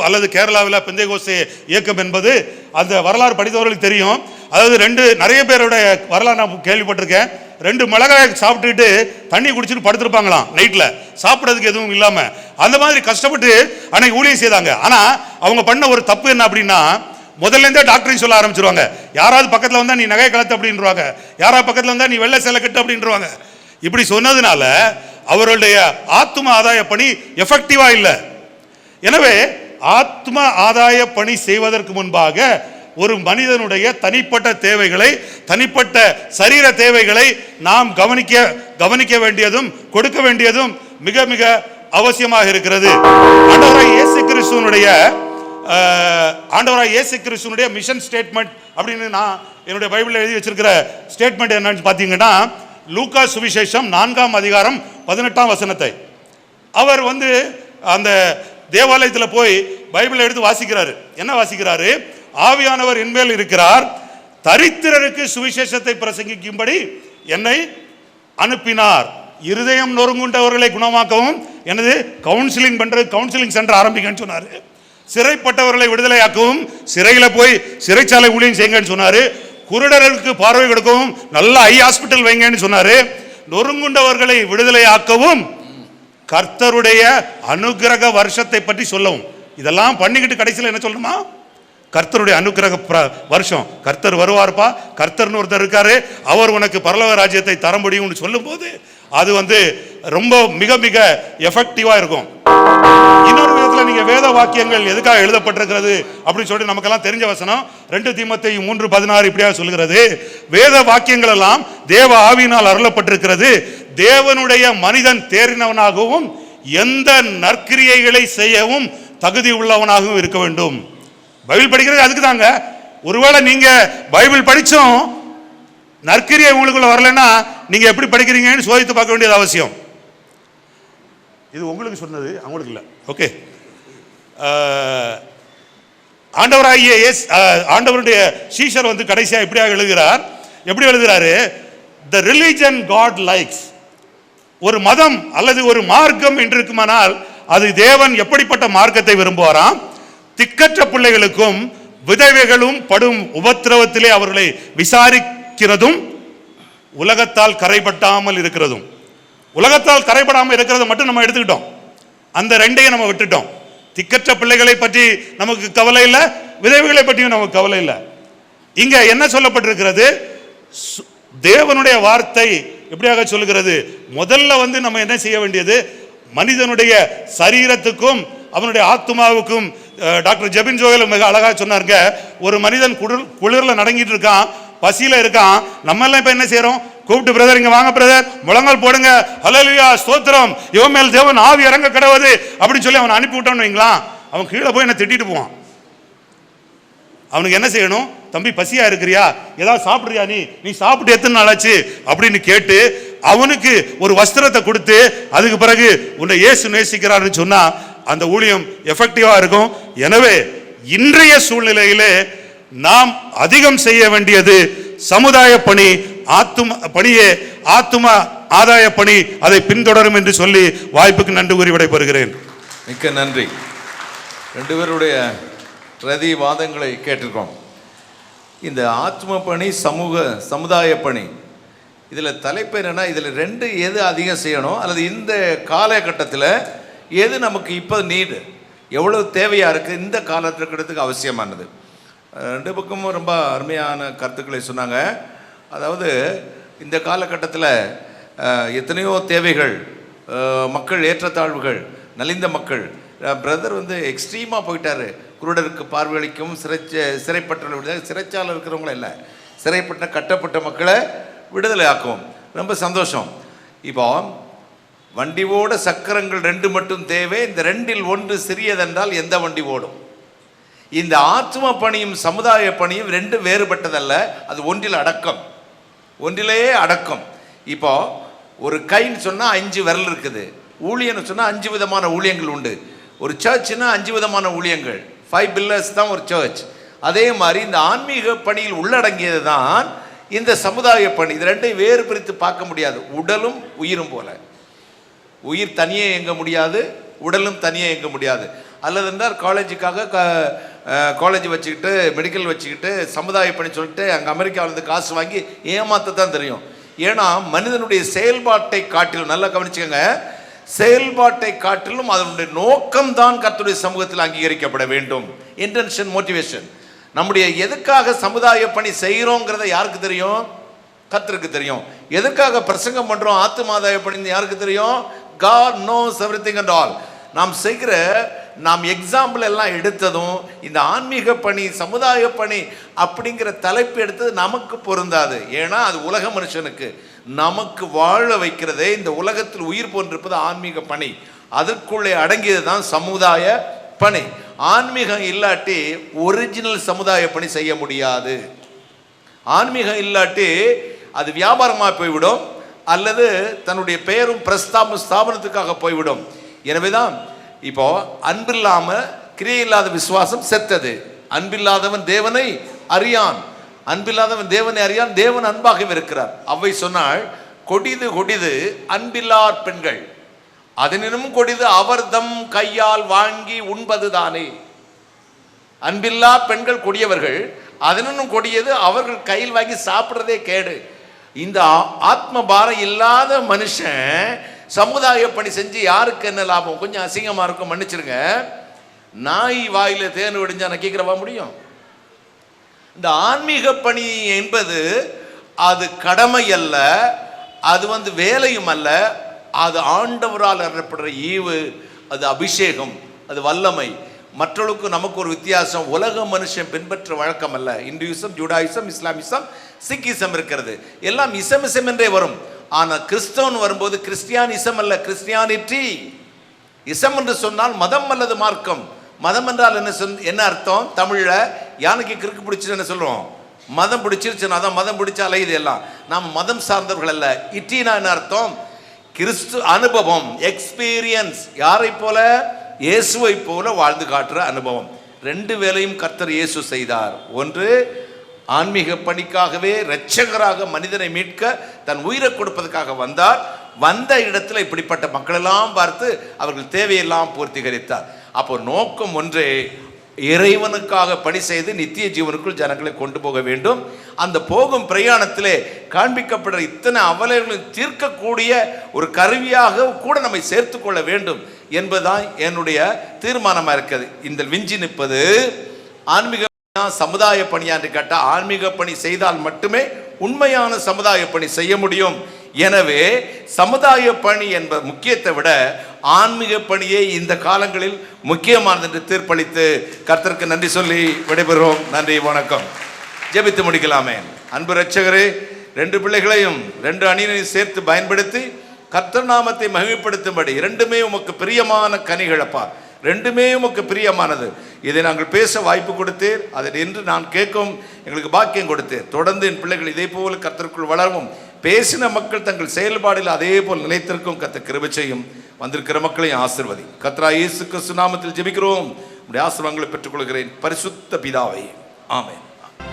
அல்லது கேரளாவில் பெந்தேகோஸ்தே இயக்கம் என்பது அந்த வரலாறு படித்தவர்களுக்கு தெரியும். அதாவது நிறைய பேரோட வரலாறு நான் கேள்விப்பட்டிருக்கேன். 2 மிளகாய் சாப்பிட்டுட்டு தண்ணி குடிச்சிட்டு படுத்திருப்பாங்களாம் நைட்டில், சாப்பிட்றதுக்கு எதுவும் இல்லாமல். அந்த மாதிரி கஷ்டப்பட்டு அன்னைக்கு ஊழியம் செய்தாங்க. ஆனால் அவங்க பண்ண ஒரு தப்பு என்ன அப்படின்னா, முதல்ல இருந்தே டாக்டரிங் சொல்ல ஆரம்பிச்சிருவாங்க. யாராவது பக்கத்தில் வந்தால் நீ நகை கலத்து அப்படின்றாங்க, யாராவது பக்கத்தில் வந்தால் நீ வெள்ளை சேலை கட்டு அப்படின்றாங்க. இப்படி சொன்னதுனால அவர்களுடைய ஆத்ம ஆதாய பணி எஃபெக்டிவா இல்லை. எனவே ஆத்ம ஆதாய பணி செய்வதற்கு முன்பாக ஒரு மனிதனுடைய தனிப்பட்ட தேவைகளை, தனிப்பட்ட சரீர தேவைகளை நாம் கவனிக்க வேண்டியதும் கொடுக்க வேண்டியதும் மிக மிக அவசியமாக இருக்கிறது. ஆண்டவராய் இயேசு கிறிஸ்துவினுடைய மிஷன் ஸ்டேட்மெண்ட் அப்படின்னு நான் என்னுடைய பைபிளில் எழுதி வச்சிருக்கிற ஸ்டேட்மெண்ட் என்னன்னு பார்த்தீங்கன்னா, லூக்கா சுவிசேஷம் 4ஆம் அதிகாரம் 18ஆம் வசனத்தை அவர் வந்து அந்த தேவாலயத்தில் போய் பைபிளை எடுத்து வாசிக்கிறாரு. என்ன வாசிக்கிறாரு? ஆவியானவர் என்மேல் இருக்கிறார், தரித்திரருக்கு சுவிசேஷத்தை பிரசங்கிக்கும்படி என்னை அனுப்பினார், இருதயம் நொறுங்குண்டவர்களை குணமாக்கவும் எனது கவுன்சிலிங் சென்டர் ஆரம்பிக்கன்னு சொன்னாரு, சிறைப்பட்டவர்களை விடுதலையாக்கவும் சிறையில போய் சிறைச்சாலை ஊழியம் செய்யுங்கன்னு சொன்னாரு, குருடர்களுக்கு பார்வை கொடுக்கவும் நல்ல ஐ ஹாஸ்பிட்டல் வைங்கன்னு சொன்னாரு, நொறுங்குண்டவர்களை விடுதலையாக்கவும் கர்த்தருடைய அனுக்கிரக வருஷத்தை பற்றி சொல்லவும். இதெல்லாம் பண்ணிக்கிட்டு கடைசியில் என்ன சொல்லணுமா? கர்த்தருடைய அனுக்கிரக வருஷம், கர்த்தர் வருவார்ப்பா, கர்த்தர்னு ஒருத்தர் இருக்காரு, அவர் உனக்கு பரலோக ராஜ்யத்தை தர முடியும்னு சொல்லும் போது அது வந்து ரொம்ப மிக மிக எஃபெக்டிவா இருக்கும். இன்னொரு விதத்தில் நீங்க வேத வாக்கியங்கள் எதுக்காக எழுதப்பட்டிருக்கிறது அப்படின்னு சொல்லிட்டு நமக்கெல்லாம் தெரிஞ்ச வசனம் 2 தீமோத்தேயு 3:16 இப்படியாக சொல்லுகிறது. வேத வாக்கியங்கள் எல்லாம் தேவ ஆவியினால் அருளப்பட்டிருக்கிறது, தேவனுடைய மனிதன் தேறினவனாகவும் எந்த நற்கிரியைகளை செய்யவும் தகுதி உள்ளவனாகவும் இருக்க வேண்டும். பைபிள் படிக்கிறது அதுக்கு தாங்க. ஒருவேளை நீங்க பைபிள் படிச்சும் நற்கிரியை உங்களுக்குள்ள வரலன்னா நீங்க எப்படி படிக்கிறீங்கன்னு சோதித்து பார்க்க வேண்டியது அவசியம். இது உங்களுக்கு சொன்னது, அவங்களுக்கு இல்லை. ஓகே, ஆண்டவருடைய சீஷர் வந்து கடைசியா இப்படியாக எழுதுகிறார். எப்படி எழுதுகிறாரு? The religion God likes. ஒரு மதம் அல்லது ஒரு மார்க்கம் என்று இருக்குமானால் அது தேவன் எப்படிப்பட்ட மார்க்கத்தை விரும்புவாராம்? திக்கற்ற பிள்ளைகளுக்கும் விதவைகளும் படும் உபத்திரவத்திலே அவர்களை விசாரிக்கிறதும் உலகத்தால் கரைபட்டாமல் இருக்கிறதும். உலகத்தால் கரைபடாமல் இருக்கிறத மட்டும் நம்ம எடுத்துக்கிட்டோம், அந்த 2ஐயும் நம்ம விட்டுட்டோம். திக்கற்ற பிள்ளைகளை பற்றி நமக்கு கவலை இல்லை, விதவைகளை பற்றியும் நமக்கு கவலை இல்லை. இங்க என்ன சொல்லப்பட்டிருக்கிறது? தேவனுடைய வார்த்தை எப்படியாக சொல்லுகிறது? முதல்ல வந்து நம்ம என்ன செய்ய வேண்டியது? மனிதனுடைய சரீரத்துக்கும் அவனுடைய ஆத்மாவுக்கும் டாக்டர் ஜெபின் ஜோயல் மிக அழகா சொன்னாருங்க. ஒரு மனிதன் குளிர்ல நடங்கிட்டு இருக்கான், பசியில இருக்கான், நம்ம எல்லாம் இப்ப என்ன செய்யறோம்? கூப்பிட்டு பிரதர் இங்க வாங்க பிரதர், முழங்கால் போடுங்க, ஹல்லேலூயா ஸ்தோத்திரம், இவன் மேல் தேவன் ஆவி இறங்க கடவுது அப்படின்னு சொல்லி அவனை அனுப்பி விட்டான்னு வைங்களா, அவன் கீழே போய் என்ன திட்டிட்டு போவான். அவனுக்கு என்ன செய்யணும்? தம்பி பசியா இருக்கிறியா, ஏதாவது சாப்பிடுறியா, நீ சாப்பிட்டு எத்தனை நாள் ஆச்சு அப்படின்னு கேட்டு அவனுக்கு ஒரு வஸ்திரத்தை கொடுத்து அதுக்கு பிறகு உன்னை இயேசு நேசிக்கிறாருன்னு சொன்னா அந்த ஊழியம் எஃபெக்டிவா இருக்கும். எனவே இன்றைய சூழ்நிலையிலே நாம் அதிகம் செய்ய வேண்டியது சமுதாய பணி, பணியே ஆத்தும ஆதாய பணி, அதை பின்தொடரும் என்று சொல்லி வாய்ப்புக்கு நன்றி கூறி விடைபெறுகிறேன். மிக்க நன்றி. ரெண்டு பேருடைய பிரதிவாதங்களை கேட்டிருக்கோம். இந்த ஆத்ம பணி, சமுதாய பணி, இதில் தலைப்பு என்னென்னா, இதில் ரெண்டு எது அதிகம் செய்யணும் அல்லது இந்த காலகட்டத்தில் எது நமக்கு இப்போ நீடு, எவ்வளோ தேவையாக இருக்குது, இந்த காலகட்டத்துக்கு அவசியமானது. ரெண்டு பக்கமும் ரொம்ப அருமையான கருத்துக்களை சொன்னாங்க. அதாவது இந்த காலகட்டத்தில் எத்தனையோ தேவைகள், மக்கள் ஏற்றத்தாழ்வுகள், நலிந்த மக்கள். பிரதர் எக்ஸ்ட்ரீமாக போயிட்டார். குருடருக்கு பார்வையளிக்கும், சிறைப்பட்ட சிறைச்சாலை இருக்கிறவங்கள இல்லை, சிறைப்பட்ட கட்டப்பட்ட மக்களை விடுதலை ஆக்கும். ரொம்ப சந்தோஷம். இப்போ வண்டி ஓட சக்கரங்கள் ரெண்டு மட்டும் தேவை, இந்த ரெண்டில் ஒன்று சிறியதென்றால் எந்த வண்டி ஓடும்? இந்த ஆத்ம பணியும் சமுதாய பணியும் ரெண்டு வேறுபட்டதல்ல, அது ஒன்றில் அடக்கம், ஒன்றிலேயே அடக்கம். இப்போ ஒரு கைன்னு சொன்னால் 5 விரல் இருக்குது, ஊழியன்னு சொன்னால் 5 விதமான ஊழியங்கள் உண்டு. ஒரு சர்ச்னா 5 விதமான ஊழியங்கள், 5 pillars தான் ஒரு சர்ச். அதே மாதிரி இந்த ஆன்மீக பணியில் உள்ளடங்கியது தான் இந்த சமுதாய பணி. இது ரெண்டையும் வேறு பிரித்து பார்க்க முடியாது. உடலும் உயிரும் போல, உயிர் தனியே இயங்க முடியாது, உடலும் தனியே இயங்க முடியாது. அல்லது என்றால் காலேஜுக்காக காலேஜ் வச்சுக்கிட்டு, மெடிக்கல் வச்சுக்கிட்டு, சமுதாய பணி சொல்லிட்டு அங்கே அமெரிக்காவிலேருந்து காசு வாங்கி ஏமாத்த தான் தெரியும். ஏன்னா மனிதனுடைய செயல்பாட்டை காட்டிலும், நல்லா கவனிச்சுக்கோங்க, செயல்பாட்டை காட்டிலும் அதனுடைய நோக்கம்தான் கர்த்தருடைய சமூகத்தில் அங்கீகரிக்கப்பட வேண்டும். Intention, motivation. நம்முடைய எதுக்காக சமுதாய பணி செய்கிறோங்கிறத யாருக்கு தெரியும்? கர்த்தருக்கு தெரியும். எதுக்காக பிரசங்கம் பண்ணுறோம், ஆத்துமாதாய பணி யாருக்கு தெரியும்? God knows everything and all. நாம் எக்ஸாம்பிள் எல்லாம் எடுத்ததும் இந்த ஆன்மீக பணி, சமுதாய பணி அப்படிங்கிற தலைப்பு எடுத்தது நமக்கு பொருந்தாது. ஏன்னா அது உலக மனுஷனுக்கு. நமக்கு வாழ வைக்கிறதே, இந்த உலகத்தில் உயிர் போன்றிருப்பது ஆன்மீக பணி. அதற்குள்ளே அடங்கியது தான் சமுதாய பணி. ஆன்மீகம் இல்லாட்டி ஒரிஜினல் சமுதாய பணி செய்ய முடியாது. ஆன்மீகம் இல்லாட்டி அது வியாபாரமாக போய்விடும், அல்லது தன்னுடைய பெயரும் பிரஸ்தாபம் ஸ்தாபனத்துக்காக போய்விடும். எனவே தான் இப்போ அன்பில்லாமல் கிரியில்லாத விசுவாசம் செத்தது. அன்பில்லாதவன் தேவனை அறியான், அன்பில்லாதவன் தேவனை அறியான், தேவன் அன்பாகவே இருக்கிறார். அவை சொன்னாள், கொடிது கொடிது அன்பில்லார் பெண்கள், அதனினும் கொடிது அவர் தம் கையால் வாங்கி உண்பது தானே. அன்பில்லா பெண்கள் கொடியவர்கள், அதனினும் கொடியது அவர்கள் கையில் வாங்கி சாப்பிட்றதே கேடு. இந்த ஆத்ம பாரம் இல்லாத மனுஷன் சமுதாய பணி செஞ்சு யாருக்கு என்ன லாபம்? கொஞ்சம் அசிங்கமாக இருக்கும், மன்னிச்சிருங்க. நாய் வாயில தேன் விடிஞ்சா நான் கேட்கிறவா முடியும்? இந்த ஆன்மீக பணி என்பது அது கடமை அல்ல, அது வேலையும் அல்ல, அது ஆண்டவரால் அறப்படுற ஈவு, அது அபிஷேகம், அது வல்லமை. மற்றவர்களுக்கு நமக்கு ஒரு வித்தியாசம். உலக மனுஷன் பின்பற்ற வழக்கம் அல்ல. இந்துயிசம், ஜூடாயிசம், இஸ்லாமிசம், சிக்கிசம் இருக்கிறது. எல்லாம் இசம் என்றே வரும். ஆனால் கிறிஸ்தவன் வரும்போது கிறிஸ்டியானிசம் அல்ல, கிறிஸ்டியானிட்டி. இசம் என்று சொன்னால் மதம் அல்லது மார்க்கம். மதம் என்றால் என்ன அர்த்தம்? தமிழில் யானைக்கு கிறுக்கு பிடிச்சிட்டு என்ன சொல்லுவோம்? மதம் பிடிச்சிருச்சுன்னா அதான் மதம் பிடிச்சாலே இது எல்லாம். நாம் மதம் சார்ந்தவர்கள் அல்ல. இட்டினா என்ன அர்த்தம்? கிறிஸ்து அனுபவம், எக்ஸ்பீரியன்ஸ். யாரை போல? இயேசுவை போல வாழ்ந்து காட்டுற அனுபவம். ரெண்டு வேலையும் கர்த்தர் இயேசு செய்தார். ஒன்று ஆன்மீக பணிக்காகவே இரட்சகராக மனிதனை மீட்க தன் உயிரை கொடுப்பதற்காக வந்தார். வந்த இடத்துல இப்படிப்பட்ட மக்களெல்லாம் பார்த்து அவர்கள் தேவையெல்லாம் பூர்த்தீகரித்தார். அப்போ நோக்கம் ஒன்றே, இறைவனுக்காக பணி செய்து நித்திய ஜீவனுக்குள் ஜனங்களை கொண்டு போக வேண்டும். அந்த போகும் பிரயாணத்திலே காண்பிக்கப்படுற இத்தனை அவலைகளையும் தீர்க்கக்கூடிய ஒரு கருவியாக கூட நம்மை சேர்த்து கொள்ள வேண்டும் என்பதுதான் என்னுடைய தீர்மானமாக இருக்கிறது. இந்த விஞ்சி நிற்பது ஆன்மீக சமுதாய பணியா என்று கேட்டால், ஆன்மீக பணி செய்தால் மட்டுமே உண்மையான சமுதாய பணி செய்ய முடியும். எனவே சமுதாய பணி என்ப முக்கியத்தை விட ஆன்மீக பணியே இந்த காலங்களில் முக்கியமானது என்று தீர்ப்பளித்து கர்த்தருக்கு நன்றி சொல்லி விடைபெறுவோம். நன்றி, வணக்கம். ஜெபித்து முடிக்கலாமே. அன்பு இரட்சகரே, 2 பிள்ளைகளையும் 2 அணியினையும் சேர்த்து பயன்படுத்தி கர்த்தர் நாமத்தை மகிமைப்படுத்தும்படி 2மே உமக்கு பிரியமான கனிகளப்பா, 2மே உமக்கு பிரியமானது. இதை நாங்கள் பேச வாய்ப்பு கொடுத்தீர், அதை என்று நான் கேட்கும் எங்களுக்கு பாக்கியம் கொடுத்தீர். தொடர்ந்து என் பிள்ளைகள் இதே போல் கர்த்தருக்குள் வளரவும், பேசின மக்கள் தங்கள் செயல்பாடில் அதே போல் நிலைத்திருக்கும் கர்த்தர் கிருபை செய்யும். வந்திருக்கிற மக்களையும் ஆசீர்வதி. கர்த்தராகிய இயேசு கிறிஸ்து நாமத்தில் ஜெபிக்கிறோம். உம்முடைய ஆசீர்வாதங்களை பெற்றுக்கொள்கிறேன் பரிசுத்த பிதாவே, ஆமென்.